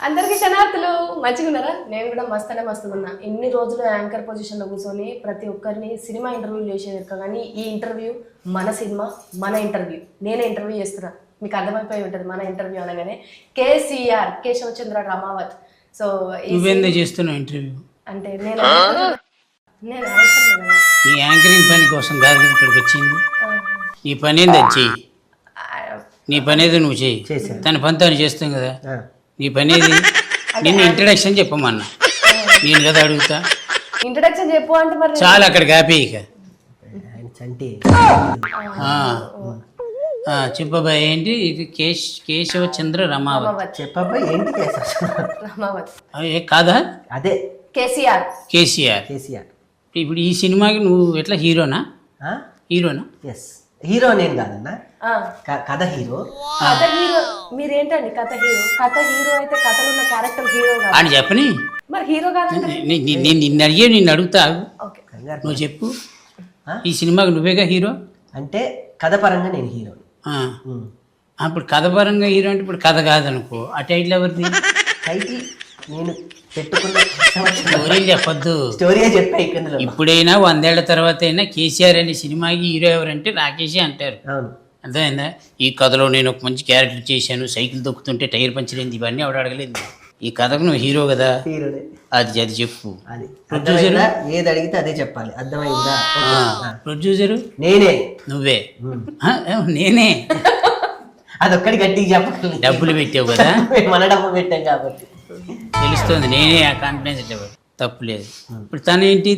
అందరికి క్షణార్థులు మంచిగా ఉన్నారా? నేను కూడా మస్తుగా ఉన్నా. ఇన్ని రోజులు యాంకర్ పొజిషన్ లో కూర్చొని ప్రతి ఒక్కరిని సినిమా ఇంటర్వ్యూలు చేసేది కానీ ఈ ఇంటర్వ్యూ మన సినిమా మన ఇంటర్వ్యూ, నేనే ఇంటర్వ్యూ చేస్తున్నా. మీకు అర్థమైపోయి ఉంటుంది మన ఇంటర్వ్యూ అనగానే కేసీఆర్ కేశవచంద్ర రమావత్. సో నువ్వేందో చేస్తున్నావు ఇంటర్వ్యూ అంటే నేను అవసరం కదా నీ యాంకరింగ్ పని కోసం కాదు ఇక్కడికి వచ్చింది. నీ పని ఏంది అది చెయ్యి, నీ పని ఏదో నువ్వు చెయ్యి. తన పని తను చేస్తాం కదా. నీ పని ఏది? నిన్ను ఇంట్రడక్షన్ చెప్పమన్నా, నేను కదా అడుగుతా. ఇంట్రడక్షన్ చెప్పు అంటే మరి చాలా అక్కడ కాపీ ఇక చెప్పబాయ్ ఏంటి ఇది? కేశవచంద్ర రమావత్. చెప్పబాయ్ ఏంటి? రమావత్ కాదా? అదే కేసీఆర్. ఇప్పుడు ఈ సినిమాకి నువ్వు ఎట్లా హీరోనా? ఎస్, హీరో నేను కాదన్నా, కథ హీరో. కథ హీరో మీరేంటండి? కథ హీరో అయితే కథలో ఉన్న క్యారెక్టర్ హీరో కాదు అని చెప్పని మరి హీరో కాదంటే నిన్ను అడిగే నిన్ను అడుగుతా. నువ్వు చెప్పు, ఈ సినిమాకి నువ్వేగా హీరో అంటే కథ పరంగా నేను హీరో. అప్పుడు కథ పరంగా హీరో అంటే ఇప్పుడు కథ కాదనుకో. ఆ టైటిల్ ఎవరిది? టైటిల్ నేను పెట్టుకున్న స్టోరీ చెప్పొద్దు, స్టోరీగా చెప్పా. ఇప్పుడైనా 100 ఏళ్ల తర్వాత అయినా కేసీఆర్ అనే సినిమాకి హీరో ఎవరంటే రాకేషే అంటారు. అవును, అర్థమైందా? ఈ కథలో నేను ఒక మంచి క్యారెక్టర్ చేశాను, సైకిల్ తొక్కుతుంటే టైర్ పంచలేదు, ఇవన్నీ ఆవిడ అడగలేదు. ఈ కథకు నువ్వు హీరో కదా, హీరోనే. అది చెప్పు. అది ప్రొడ్యూసర్ ఏది అడిగితే అదే చెప్పాలి. అర్థమైందా? ప్రొడ్యూసరు నేనే. నువ్వే? నేనే. అదొక్కటి గట్టిగా చెప్పాలి. డబ్బులు పెట్టావు కదా, మన డబ్బు పెట్టాం కాబట్టి తెలుస్తుంది. నేనే ఆ కాన్ఫిడెన్స్ ఇవ్వదు, తప్పులేదు. ఇప్పుడు తనేంటి?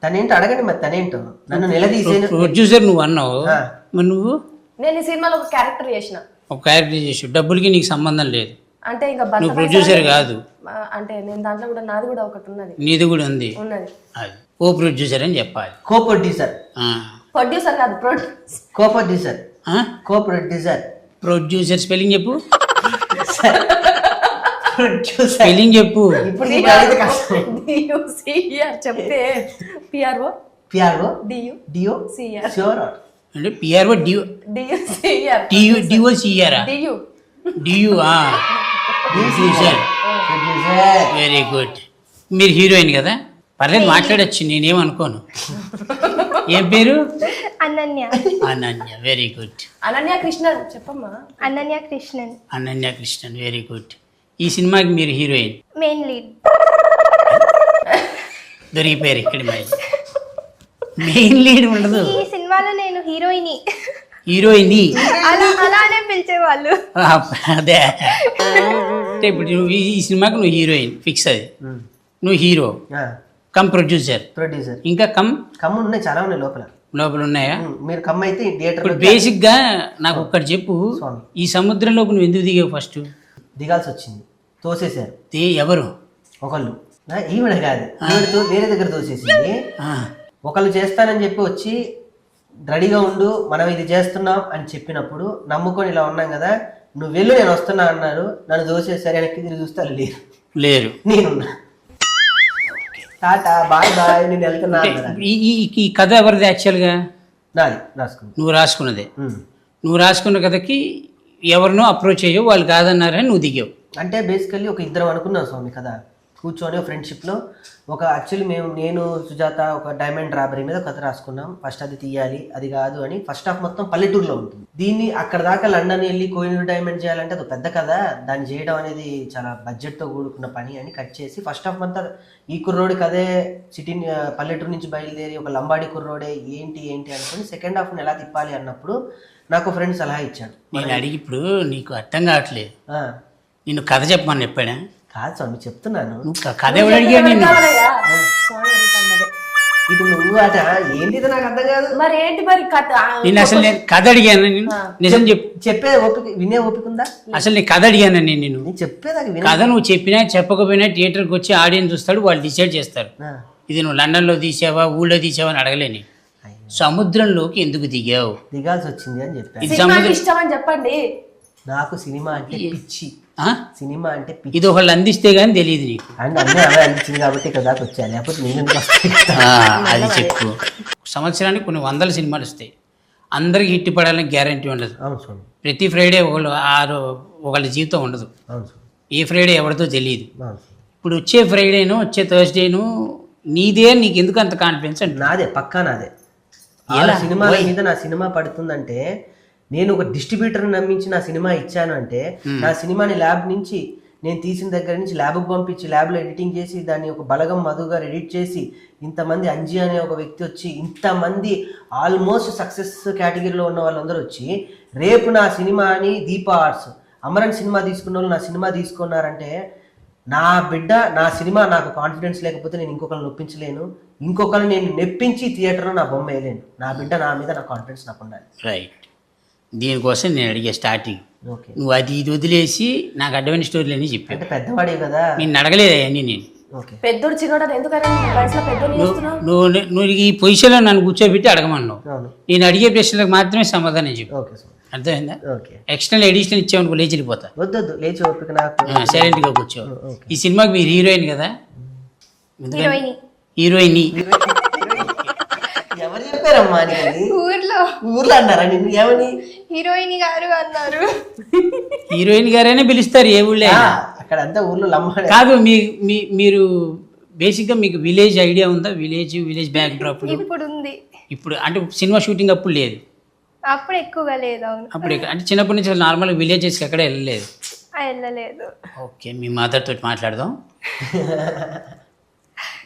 తనేంటో అడగండి. మరి తనేంటో నన్ను నిలదీసే. ప్రొడ్యూసర్ నువ్వు అన్నావు, మరి నువ్వు? నేను ఈ సినిమాలో ఒక క్యారెక్టర్ చేసిన. ఒక క్యారెక్టర్ చేసి డబ్బులకి నీకు సంబంధం లేదు. అంటే ఇంకా నువ్వు ప్రొడ్యూసర్ కాదు. అంటే నేను దాంట్లో కూడా నాది కూడా ఒకటి ఉన్నది. నీది కూడా ఉంది. అది కో ప్రొడ్యూసర్ అని చెప్పాలి. కో ప్రొడ్యూసర్. ప్రొడ్యూసర్ కాదు, co producer. Co producer. Producer spelling చెప్పు. స్పెల్లింగ్ చెప్పు. ఇప్పుడు చెప్తే P R O P R O D U D O C R sure అంటే P R O D O D U C R D O D O C R D U D U producer. Very good. మీరు హీరోయిన్ కదా, పర్లేదు మాట్లాడచ్చు, నేనేమనుకోను. ఏం పేరు? అనన్య. Ananya, very good. అనన్య కృష్ణన్ చెప్పమ్మా. అనన్య కృష్ణన్. Ananya Krishnan, very good. ఈ సినిమాకి మీరు హీరోయిన్, మెయిన్ లీడ్. దొరికిపోయారు ఇక్కడ. మరి మెయిన్ లీడ్ ఉండదు ఈ సినిమాలో. నేను హీరోయిన్. హీరోయిన్ అలానే పిలిచేవాళ్ళు. అదే అంటే ఇప్పుడు నువ్వు ఈ సినిమాకి నువ్వు హీరోయిన్ ఫిక్స్. అది నువ్వు హీరో కమ్ ప్రొడ్యూసర్. ఇంకా కమ్ ఉన్నాయి, చాలా ఉన్నాయి లోపల ఉన్నాయా? మీరు కమ్ అయితే థియేటర్. ఇప్పుడు బేసిక్ గా నాకు ఒక్కటి చెప్పు, ఈ సముద్రంలోకి నువ్వు ఎందుకు దిగావు? ఫస్ట్ దిగాల్సి వచ్చింది, తోసేశారు. ఎవరు? ఒకళ్ళు, ఈవిడ కాదు, ఈవిడతో వేరే దగ్గర తోసేసింది. ఒకళ్ళు చేస్తానని చెప్పి వచ్చి రెడీగా ఉండు, మనం ఇది చేస్తున్నాం అని చెప్పినప్పుడు నమ్ముకొని ఇలా ఉన్నాం కదా, నువ్వు వెళ్ళు నేను వస్తున్నా అన్నారు. నన్ను దోసేసరి వెనక్కి తిరిగి చూస్తే లేరు. నేనున్నా. టాటా బాయ్ బాయ్, నేను వెళ్తున్నా. ఈ కథ ఎవరిది యాక్చువల్గా? నాది, రాసుకున్నా. నువ్వు రాసుకున్నదే. నువ్వు రాసుకున్న కథకి ఎవరినో అప్రోచ్ అయ్యావు, వాళ్ళు కాదన్నారని నువ్వు దిగావు. అంటే బేసికల్లీ ఒక ఇద్దరం అనుకున్నాం స్వామి కదా, కూర్చొని ఫ్రెండ్షిప్లో ఒక యాక్చువల్లీ నేను సుజాత ఒక డైమండ్ రాబరీ మీద కథ రాసుకున్నాం. ఫస్ట్ అది తీయాలి, అది కాదు అని. ఫస్ట్ హాఫ్ మొత్తం పల్లెటూరులో ఉంటుంది. దీన్ని అక్కడ దాకా లండన్ వెళ్ళి కోహినూర్ డైమండ్ చేయాలంటే అది పెద్ద కథ, దాన్ని చేయడం అనేది చాలా బడ్జెట్తో కూడుకున్న పని అని కట్ చేసి ఫస్ట్ హాఫ్ అంతా ఈ కుర్రోడి కదే, సిటీ పల్లెటూరు నుంచి బయలుదేరి ఒక లంబాడి కుర్రోడే ఏంటి అనుకుని సెకండ్ హాఫ్ని ఎలా తిప్పాలి అన్నప్పుడు నాకు ఫ్రెండ్ సలహా ఇచ్చాడు. నేను అడిగి ఇప్పుడు నీకు అర్థం కావట్లేదు, నిన్ను కథ చెప్పమని చెప్పాడా? కాదు స్వామి, చెప్తున్నాను. నువ్వు కథ ఎవరు అడిగా? ఇది నువ్వు అట ఏంటిది నాకు అర్థం కాదు. మరి ఏంటి మరి కథ? నేను అసలు నేను కథ అడిగాను, నిజం చెప్పు. చెప్పేది ఓపిక, వినే ఓపిక ఉందా? అసలు నేను కథ అడిగాను. నేను చెప్పేదాకా కథ నువ్వు చెప్పినా చెప్పకపోయినా థియేటర్కి వచ్చి ఆడియన్స్ చూస్తాడు, వాళ్ళు డిసైడ్ చేస్తారు. ఇది నువ్వు లండన్లో తీసావా ఊళ్ళో తీసావా అని అడగలేని. సముద్రంలోకి ఎందుకు దిగావు? దిగాల్సి వచ్చింది అని చెప్పాను. ఇది సముద్రం ఇష్టం అని చెప్పండి. నాకు సినిమా అంటే పిచ్చి. సినిమా అంటే పిచ్చి. ఇది ఒకళ్ళు అందిస్తే గానీ తెలియదు నీకు. అండ్ అన్నీ అవే అందించింది కాబట్టి కదా వచ్చా, లేకపోతే నేను అది చెప్పు. సంవత్సరానికి కొన్ని 100 సినిమాలు వస్తాయి, అందరికి హిట్ పడాలని గ్యారంటీ ఉండదు. అవును స్వామి. ప్రతి ఫ్రైడే ఒకళ్ళ జీవితం ఉండదు. అవును స్వామి. ఏ ఫ్రైడే ఎవరితో తెలియదు. అవును. ఇప్పుడు వచ్చే ఫ్రైడేను వచ్చే థర్స్డేను నీదే, నీకు ఎందుకు అంత కాన్ఫిడెన్స్ అంటే? నాదే, పక్కా నాదే. ఎలా? సినిమాల మీద నా సినిమా పడుతుందంటే, నేను ఒక డిస్ట్రిబ్యూటర్ నమ్మించి నా సినిమా ఇచ్చాను అంటే, నా సినిమాని ల్యాబ్ నుంచి నేను తీసిన దగ్గర నుంచి ల్యాబ్కి పంపించి ల్యాబ్లో ఎడిటింగ్ చేసి దాన్ని ఒక బలగం మధు గారు ఎడిట్ చేసి ఇంతమంది అంజీ అనే ఒక వ్యక్తి వచ్చి ఇంతమంది ఆల్మోస్ట్ సక్సెస్ కేటగిరీలో ఉన్న వాళ్ళందరూ వచ్చి రేపు నా సినిమాని దీపా ఆర్ట్స్ అమరన్ సినిమా తీసుకున్న వాళ్ళు నా సినిమా తీసుకున్నారంటే, నా బిడ్డ నా సినిమా నాకు కాన్ఫిడెన్స్ లేకపోతే నేను ఇంకొకరిని నొప్పించలేను, ఇంకొకరిని నేను నెప్పించి థియేటర్లో నా బొమ్మ వేయలేను. నా బిడ్డ నా మీద నా కాన్ఫిడెన్స్ నాకు ఉండాలి. రైట్. దీనికోసం నేను అడిగే స్టార్టింగ్, ఓకే. నువ్వు అది ఇది వదిలేసి నాకు అడ్వాన్స్ స్టోరీలు అని చెప్పావు. అంటే పెద్దవాడే కదా. నేను అడగలేదు అవన్నీ. నేను ఓకే. పెద్దోడు చిన్నోడు ఎందుకని వయసులో పెద్దోడు చేస్తున్నావు? నువ్వు ఈ పొజిషన్లో నన్ను కూర్చోబెట్టి అడగమన్నావు. అవును. నేను అడిగే ప్రశ్నలకు మాత్రమే సమాధానం చెప్పు. Okay sir. అర్థమైందా? ఓకే. ఎక్స్టర్నల్ ఎడిషనల్ ఇచ్చామనుకో లేచి వెళ్ళిపోతా. వద్దొద్దు, లేచి ఓపిక నాకు. సైలెంట్గా కూర్చో. ఓకే. ఈ సినిమాకి మీరు హీరోయిన్ కదా? హీరోయిన్ హీరోయిన్ ఎవరు చెప్పారమ్మా నీకు? ఊర్లో ఊర్లో అన్నారా నిన్ను? ఏమని? హీరోయిన్ గారు అన్నారు. హీరోయిన్ గారైనా పిలుస్తారు ఏ ఊళ్ళో అయినా. అక్కడ అంతా ఊర్లో లమ్మాడే. కాదు, మీరు బేసిక్గా మీకు విలేజ్ ఐడియా ఉందా? విలేజ్ బ్యాక్ డ్రాప్ ఇప్పుడు ఉంది, ఇప్పుడు అంటే సినిమా షూటింగ్ అప్పుడు లేదు, అప్పుడు ఎక్కువగా లేదు. అవును, అప్పుడు అంటే చిన్నప్పటి నుంచి నార్మల్గా విలేజెస్కి ఎక్కడ వెళ్ళలేదు. వెళ్ళలేదు. ఓకే, మీ మదర్ తోటి మాట్లాడదాం.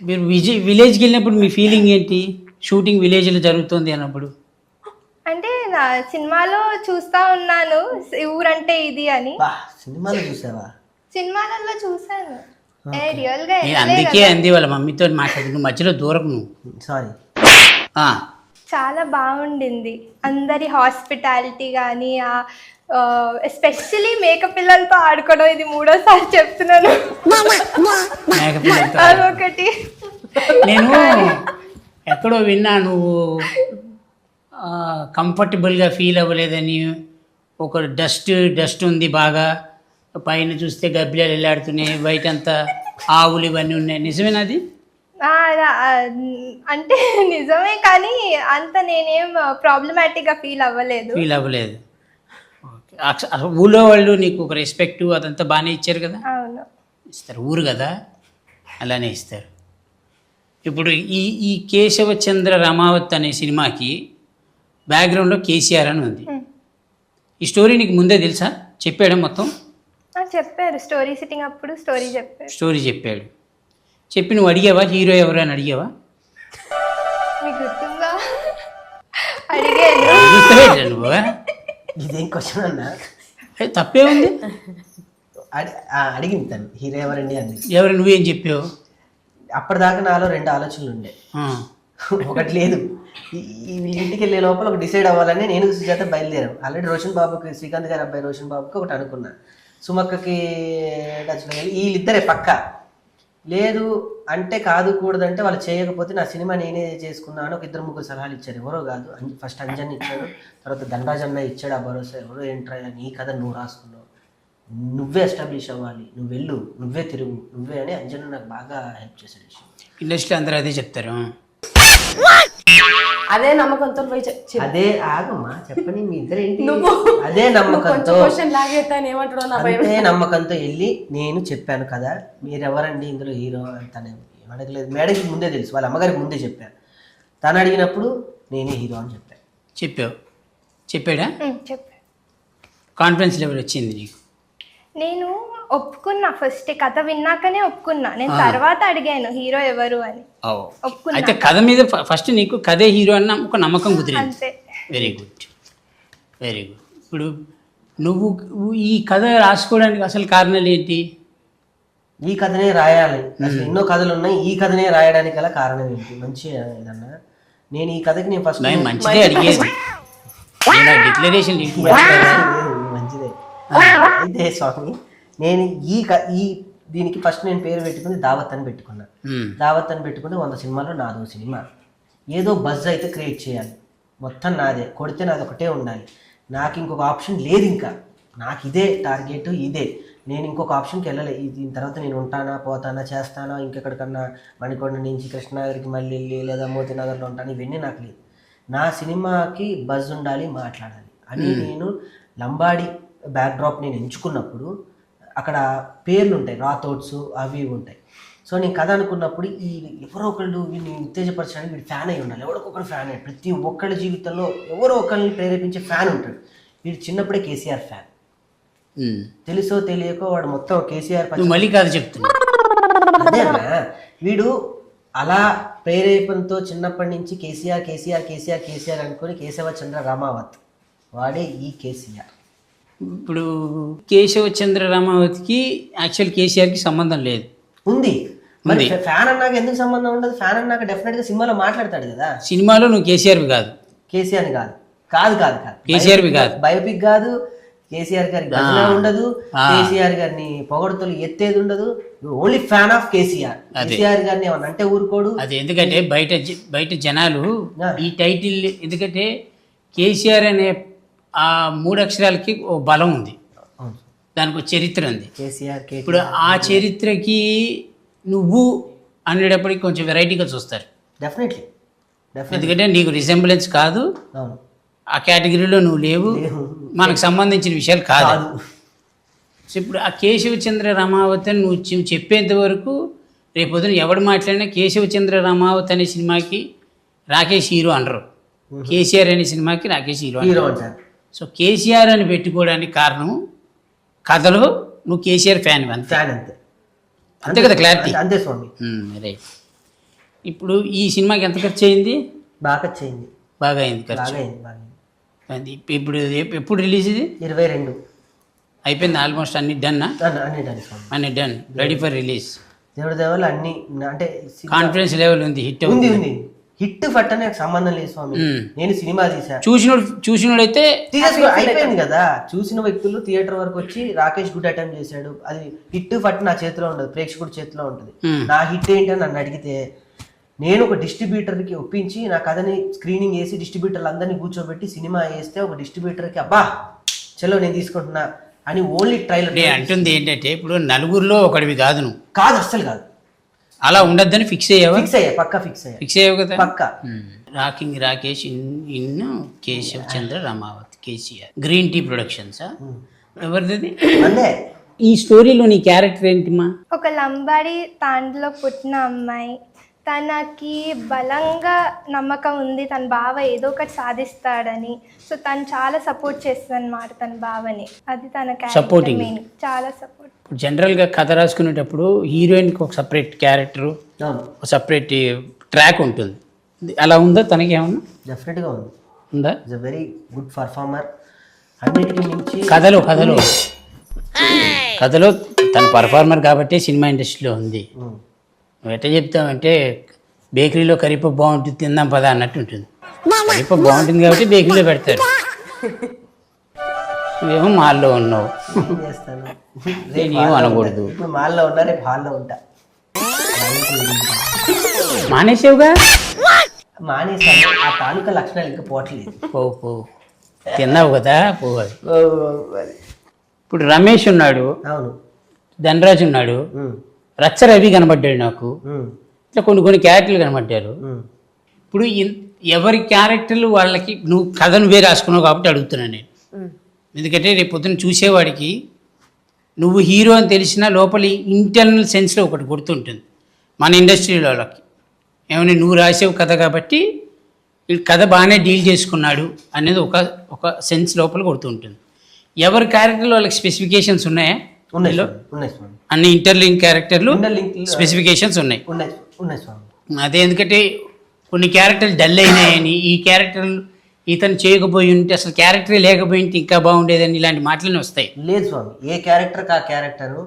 మీరు విలేజ్కి వెళ్ళినప్పుడు మీ ఫీలింగ్ ఏంటి? షూటింగ్ విలేజ్లో జరుగుతుంది అన్నప్పుడు అంటే నా సినిమాలో చూస్తా ఉన్నాను ఊరంటే ఇది అని. బా, సినిమాలో చూసావా? సినిమాలలో చూసాను, రియల్ గా నేను అందుకే అంది వాళ్ళ మమ్మీతో మాట్లాడి, నువ్వు మధ్యలో దూరకు నువ్వు. సారీ. చాలా బాగుండింది. అందరి హాస్పిటాలిటీ కానీ ఎస్పెషలీ మేక పిల్లలతో ఆడుకోవడం, ఇది 3వ సారి చెప్తున్నాను. మేకపిల్లలతో అదొకటి. నేను ఎక్కడో విన్నా, నువ్వు కంఫర్టబుల్గా ఫీల్ అవ్వలేదని, ఒక డస్ట్ ఉంది బాగా, పైన చూస్తే గబ్బిలాలు వెళ్ళాడుతున్నాయి, బయట అంతా ఆవులు ఇవన్నీ ఉన్నాయి, నిజమేనాది? అంటే నిజమే, కానీ అంత నేనేం ప్రాబ్లమాటిక్గా ఫీల్ అవ్వలేదు. ఓకే. అసలు ఊళ్ళో వాళ్ళు నీకు ఒక రెస్పెక్ట్ అదంతా బాగానే ఇచ్చారు కదా? అవును, ఇస్తారు, ఊరు కదా అలానే ఇస్తారు. ఇప్పుడు ఈ కేశవచంద్ర రమావత్ అనే సినిమాకి బ్యాక్గ్రౌండ్లో కేసీఆర్ అని ఉంది. ఈ స్టోరీ నీకు ముందే తెలుసా? చెప్పాడా మొత్తం? చెప్పారు, స్టోరీ సిట్టింగ్ అప్పుడు స్టోరీ చెప్పారు. చెప్పి నువ్వు అడిగావా హీరో ఎవరు అని అడిగావా? మీకు గుర్తుందా? అడిగాను. గుర్తుపెట్టా నువ్వు? ఇదేం క్వశ్చన్ అన్నా? తప్పే ఉంది. అడిగింది తను, హీరో ఎవరండి అంది. ఎవరు? నువ్వేం చెప్పావు? అప్పటిదాకా నాలో 2 ఆలోచనలు ఉండే. ఒకటి లేదు, ఇంటికి వెళ్ళే లోపల ఒక డిసైడ్ అవ్వాలని నేను సుజాత బయలుదేరాం. ఆల్రెడీ రోషన్ బాబుకి, శ్రీకాంత్ గారి అబ్బాయి రోషన్ బాబుకి ఒకటి అనుకున్నా, సుమక్కకి వీళ్ళిద్దరే పక్క లేదు అంటే కాదు కూడదంటే వాళ్ళు చేయకపోతే నా సినిమా నేనే చేసుకున్నాను. ఒక 2-3 సలహాలు ఇచ్చారు. ఎవరో కాదు, ఫస్ట్ అంజన్ ఇచ్చాడు, తర్వాత ధనరాజ్ అన్న ఇచ్చాడు ఆ భరోసా. ఎవరో ఏంట్రా నీ కథ నువ్వు రాసుకున్నావు, నువ్వే ఎస్టాబ్లిష్ అవ్వాలి, నువ్వు వెళ్ళు, నువ్వే తిరుగు, నువ్వే అని అంజన్ నాకు బాగా హెల్ప్ చేశాడు. ఇండస్ట్రీ అందరూ అదే చెప్తారు. అదే నమ్మకంతో పోయి అదే ఆగమ్మా చెప్పని మీ ఇద్దరు ఏంటి? నువ్వు అదే నమ్మకంతో, క్వశ్చన్ లాగేస్తాను ఏమంటాడో నా భయం. అదే నమ్మకంతో వెళ్ళి నేను చెప్పాను కదా మీరెవరండి ఇందులో హీరో తనే అడగలేదు. మేడకి ముందే తెలుసు, వాళ్ళ అమ్మగారికి ముందే చెప్పాను. తను అడిగినప్పుడు నేనే హీరో అని చెప్పాను. చెప్పాడా? చెప్పాను. కాన్ఫిడెన్స్ లెవెల్ వచ్చింది నీకు? నేను ఒప్పుకున్నా, ఫస్ట్ కథ విన్నాకనే ఒప్పుకున్నా. నేను తర్వాత అడిగాను హీరో ఎవరు అని. ఒప్పుకున్నా. అయితే కథ మీద ఫస్ట్ నీకు కథే హీరో అన్న ఒక నమ్మకం కుదిరింది. అంతే. Very good. ఇప్పుడు నువ్వు ఈ కథ రాసుకోవడానికి అసలు కారణాలు ఏంటి? ఈ కథనే రాయాలి, అసలు ఎన్నో కథలు ఉన్నాయి, ఈ కథనే రాయడానికి గల కారణం ఏంటి? మంచి ఏదన్నా నేను ఈ కథకి నేను ఫస్ట్ మంచిదే అడిగేది, డిక్లరేషన్ మంచిదే. అయితే స్వామి నేను ఈ దీనికి ఫస్ట్ నేను పేరు పెట్టుకుని దావత్ అని పెట్టుకున్నా. దావత్ అని పెట్టుకుని 100 సినిమాలో నాదో సినిమా. ఏదో బజ్ అయితే క్రియేట్ చేయాలి, మొత్తం నాదే, కొడితే నాది ఒకటే ఉండాలి, నాకు ఇంకొక ఆప్షన్ లేదు. ఇంకా నాకు ఇదే టార్గెట్, ఇదే. నేను ఇంకొక ఆప్షన్కి వెళ్ళలేదు. దీని తర్వాత నేను ఉంటానా, పోతానా, చేస్తానా, ఇంకెక్కడికన్నా మణికొండ నుంచి కృష్ణనగర్కి మళ్ళీ వెళ్ళి లేదా మోతీనగర్లో ఉంటాను, ఇవన్నీ నాకు లేదు. నా సినిమాకి బజ్ ఉండాలి, మాట్లాడాలి అని నేను లంబాడి బ్యాక్డ్రాప్ నేను ఎంచుకున్నప్పుడు అక్కడ పేర్లు ఉంటాయి, రాథోడ్స్ అవి ఇవి ఉంటాయి. సో నేను కథ అనుకున్నప్పుడు ఈ ఎవరో ఒకళ్ళు వీడిని ఉత్తేజపరచడానికి వీడు ఫ్యాన్ అయి ఉండాలి, ఎవరికొకరు ఫ్యాన్ అయ్యి, ప్రతి ఒక్కళ్ళ జీవితంలో ఎవరో ఒకరిని ప్రేరేపించే ఫ్యాన్ ఉంటాడు. వీడు చిన్నప్పుడే కేసీఆర్ ఫ్యాన్, తెలుసో తెలియకో వాడు మొత్తం కేసీఆర్ నువ్వు మళ్ళీ కాదు చెప్తున్నా. అదేనా వీడు అలా ప్రేరేపణతో చిన్నప్పటి నుంచి కేసీఆర్ కేసీఆర్ కేసీఆర్ కేసీఆర్ అనుకుని కేశవచంద్ర రామావత్ వాడే ఈ కేసీఆర్. ఇప్పుడు కేశవచంద్ర రామావతికి యాక్చువల్ కేసీఆర్కి సంబంధం లేదు. ఉంది మరి ఫ్యాన్ అన్నాక ఎందుకు సంబంధం ఉండదు? ఫ్యాన్ అన్నాక డెఫినెట్ గా సినిమాలో మాట్లాడతాడు కదా. సినిమాలో నువ్వు కేసీఆర్వి కాదు, కేసీఆర్ కాదు కాదు కాదు కాదు కేసీఆర్వి కాదు, బయోపిక్ కాదు, కేసీఆర్ గారి గజన ఉండదు, కేసీఆర్ గారిని పొగడుతలు ఎత్తేది ఉండదు, only fan of KCR. KCR గారిని ఏమన్నా అంటే ఊరుకోడు. అది ఎందుకంటే బయట జనాలు ఈ టైటిల్, ఎందుకంటే కేసీఆర్ అనే ఆ 3 అక్షరాలకి ఓ బలం ఉంది, దానికి ఒక చరిత్ర ఉంది. కేసీఆర్ ఇప్పుడు ఆ చరిత్రకి నువ్వు అనేటప్పటికి కొంచెం వెరైటీగా చూస్తారు. డెఫినెట్లీ ఎందుకంటే నీకు రిసెంబ్లెన్స్ కాదు, అవును, ఆ కేటగిరీలో నువ్వు లేవు, మనకు సంబంధించిన విషయాలు కాదు. సో ఇప్పుడు ఆ కేశవచంద్ర రామావతి అని నువ్వు చెప్పేంత వరకు రేపొద్దున ఎవడు మాట్లాడినా కేశవచంద్ర రామావతి అనే సినిమాకి రాకేష్ హీరో అనరు, కేసీఆర్ అనే సినిమాకి రాకేష్ హీరో అంటారు. సో కేసీఆర్ అని పెట్టుకోవడానికి కారణం కథలో నువ్వు కేసీఆర్ ఫ్యాన్ అంతే, అంతే కదా, క్లారిటీ అంతే స్వామి. రైట్. ఇప్పుడు ఈ సినిమాకి ఎంత ఖర్చు అయింది? బాగా ఖర్చు అయింది, బాగా అయింది ఖర్చు. అది ఇప్పుడు ఎప్పుడు రిలీజ్ ఇది? 22 అయిపోయింది ఆల్మోస్ట్, అన్ని డన్, అన్ని డన్, రెడీ ఫర్ రిలీజ్. దేవుడి దేవాలు అన్ని అంటే కాన్ఫిడెన్స్ లెవెల్ ఉంది, హిట్ ఉంది ఉంది. హిట్ ఫట్ అనే సంబంధం లేదు స్వామి. నేను సినిమా చూసినోడైతే అయిపోయింది కదా. చూసిన వ్యక్తులు థియేటర్ వరకు వచ్చి రాకేష్ గుడ్ అటెంప్ట్ చేశాడు, అది హిట్ ఫట్ నా చేతిలో ఉండదు, ప్రేక్షకుడి చేతిలో ఉంటుంది. నా హిట్ ఏంటి అని నన్ను అడిగితే నేను ఒక డిస్ట్రిబ్యూటర్కి ఒప్పించి నా కథని స్క్రీనింగ్ చేసి డిస్ట్రిబ్యూటర్లు అందరినీ కూర్చోబెట్టి సినిమా వేస్తే ఒక డిస్ట్రిబ్యూటర్కి అబ్బా చలో నేను తీసుకుంటున్నా అని ఓన్లీ ట్రైలర్ అంటుంది. ఏంటంటే ఇప్పుడు నలుగురిలో ఒకటివి కాదు, నువ్వు కాదు, అస్సలు కాదు, అలా ఉండద్దని ఫిక్స్ అయ్యావా? పక్కా ఫిక్స్ అయ్యావు కదా, పక్కా. Rocking Rakesh in Keshav Chandra Ramavath, KCR, green tea productions. ఎవరిది అదే? ఈ స్టోరీలో నీ క్యారెక్టర్ ఏంటిమా? ఒక లంబాడి తాండ్లో పుట్టిన అమ్మాయి, తనకి బలంగా నమ్మకం ఉంది తన బావ ఏదో ఒకటి సాధిస్తాడని. సో తను చాలా సపోర్ట్ చేస్తుంది అన్నమాట తన బావని, అది తన సపోర్టింగ్, చాలా సపోర్ట్. ఇప్పుడు జనరల్గా కథ రాసుకునేటప్పుడు హీరోయిన్కి ఒక సపరేట్ క్యారెక్టరు, ఒక సపరేట్ ట్రాక్ ఉంటుంది, అలా ఉందా తనకి ఏమన్నా? డెఫినెట్గా ఉంది, ఉందా? Is a very good performer. అన్నిటికీ మించి కథలో తన పర్ఫార్మర్ కాబట్టి సినిమా ఇండస్ట్రీలో ఉంది. నువ్వు ఎట్లా చెప్తావంటే బేకరీలో కరిపప్పు బాగుంటుంది తిందాం పదా అన్నట్టు ఉంటుంది. కరిపప్పు బాగుంటుంది కాబట్టి బేకరీలో పెడతారు, నువ్వేమో మాల్లో ఉన్నావు, నేనేమో అనకూడదు. ఇప్పుడు మాల్లో ఉన్నా, రేపు హాల్లో ఉంటా. మానేసావుగా? మానేసాను, ఆ తాలూకా లక్షణాలు ఇంకా పోవట్లేదు. పో తిన్నావు కదా, పోవాలి. ఇప్పుడు రమేష్ ఉన్నాడు, అవును, ధనరాజ్ ఉన్నాడు, రచ్చ రవి కనబడ్డాడు, నాకు ఇట్లా కొన్ని క్యారెక్టర్లు కనబడ్డారు. ఇప్పుడు ఎవరి క్యారెక్టర్లు వాళ్ళకి నువ్వు కథ నువ్వే రాసుకున్నావు కాబట్టి అడుగుతున్నాను నేను. ఎందుకంటే రేపు పొద్దున చూసేవాడికి నువ్వు హీరో అని తెలిసినా లోపల ఇంటర్నల్ సెన్స్లో ఒకటి గుర్తుంటుంది మన ఇండస్ట్రీలో వాళ్ళకి. ఏమన్నా నువ్వు రాసేవు కథ కాబట్టి ఈ కథ బాగానే డీల్ చేసుకున్నాడు అనేది ఒక సెన్స్ లోపల గుర్తుంటుంది. ఎవరి క్యారెక్టర్లో వాళ్ళకి స్పెసిఫికేషన్స్ ఉన్నాయా? ఉన్నాయి, అన్ని ఇంటర్లింక్ క్యారెక్టర్లు స్పెసిఫికేషన్స్ ఉన్నాయి. అదే ఎందుకంటే కొన్ని క్యారెక్టర్లు డల్ అయినాయని, ఈ క్యారెక్టర్లు ఇతను చేయకపోయి ఉంటే అసలు క్యారెక్టరే లేకపోయి ఉంటే ఇంకా బాగుండేదని ఇలాంటి మాటలనే వస్తాయి. లేదు స్వామి, ఏ క్యారెక్టర్ ఆ క్యారెక్టరు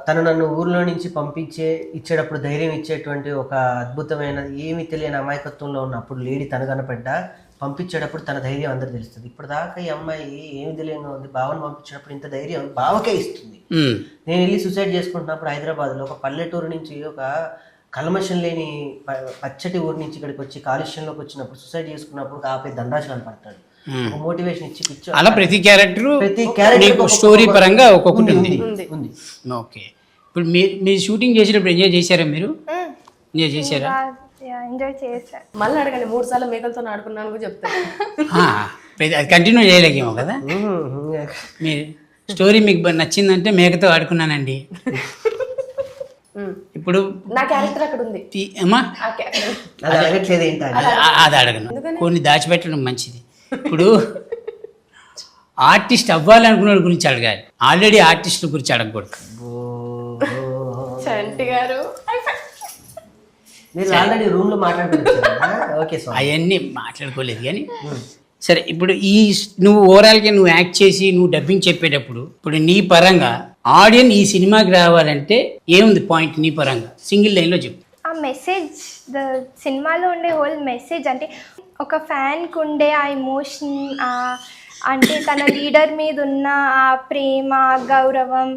తను నన్ను ఊర్లో నుంచి ఇచ్చేటప్పుడు ధైర్యం ఇచ్చేటువంటి ఒక అద్భుతమైన ఏమీ తెలియని అమాయకత్వంలో ఉన్నప్పుడు లేడీ తను కనపడ్డా పంపించేటప్పుడు తన ధైర్యం అందరూ తెలుస్తుంది. ఇప్పుడు దాకా ఈ అమ్మాయి ఏమి తెలియగా ఉంది, బావని పంపించేటప్పుడు ఇంత ధైర్యం బావకే ఇస్తుంది. నేను వెళ్ళి సూసైడ్ చేసుకుంటున్నప్పుడు హైదరాబాద్లో ఒక పల్లెటూరు నుంచి ఒక కల్మషం లేని పచ్చటి ఊరి నుంచి ఇక్కడికి వచ్చి కాలుష్యంలోకి వచ్చినప్పుడు సూసైడ్ చేసుకున్నప్పుడు ఆపై ధనరాజు కనపడతాడు, మోటివేషన్ ఇచ్చి పిక్చర్. అలా ప్రతి క్యారెక్టర్ స్టోరీ పరంగా ఒక్కొక్కటి ఉంది. ఓకే, ఇప్పుడు మీరు షూటింగ్ చేసేటప్పుడు ఎంజాయ్ చేశారా? మీరు ఎంజాయ్ చేశారా? ఎంజాయ్ చేశారు. మళ్ళీ అడగండి, 3 సార్లు మేకలతో ఆడుకున్నాను కూడా చెప్తాను. అది కంటిన్యూ చేయలేకేమో కదా మీరు. స్టోరీ మీకు నచ్చిందంటే మేకతో ఆడుకున్నానండి. ఇప్పుడు నా క్యారెక్టర్ అక్కడ ఉంది. అమ్మా ఆ క్యారెక్టర్ అది అడగట్లేదు ఏంటి అని. అది అడగను, కొన్ని దాచిపెట్టడం మంచిది. ఇప్పుడు ఆర్టిస్ట్ అవ్వాలనుకున్న గురించి అడగాలి, ఆల్రెడీ ఆర్టిస్టుల గురించి అడగకూడదు. చంటి గారు మీరు ఆల్రెడీ రూమ్ లో మాట్లాడుతున్నారు. ఓకే స్వామి. అవన్నీ మాట్లాడుకోలేదు కానీ సరే. ఇప్పుడు నువ్వు ఓవరాల్గా నువ్వు యాక్ట్ చేసి నువ్వు డబ్బింగ్ చెప్పేటప్పుడు ఇప్పుడు నీ పరంగా ఆడియన్స్ ఈ సినిమాకి రావాలంటే ఏముంది పాయింట్ నీ పరంగా సింగిల్ లైన్లో చెప్పు. ఆ మెసేజ్, సినిమాలో ఉండే హోల్ మెసేజ్ అంటే ఒక ఫ్యాన్కి ఉండే ఆ ఎమోషన్, అంటే తన లీడర్ మీద ఉన్న ఆ ప్రేమ, గౌరవం,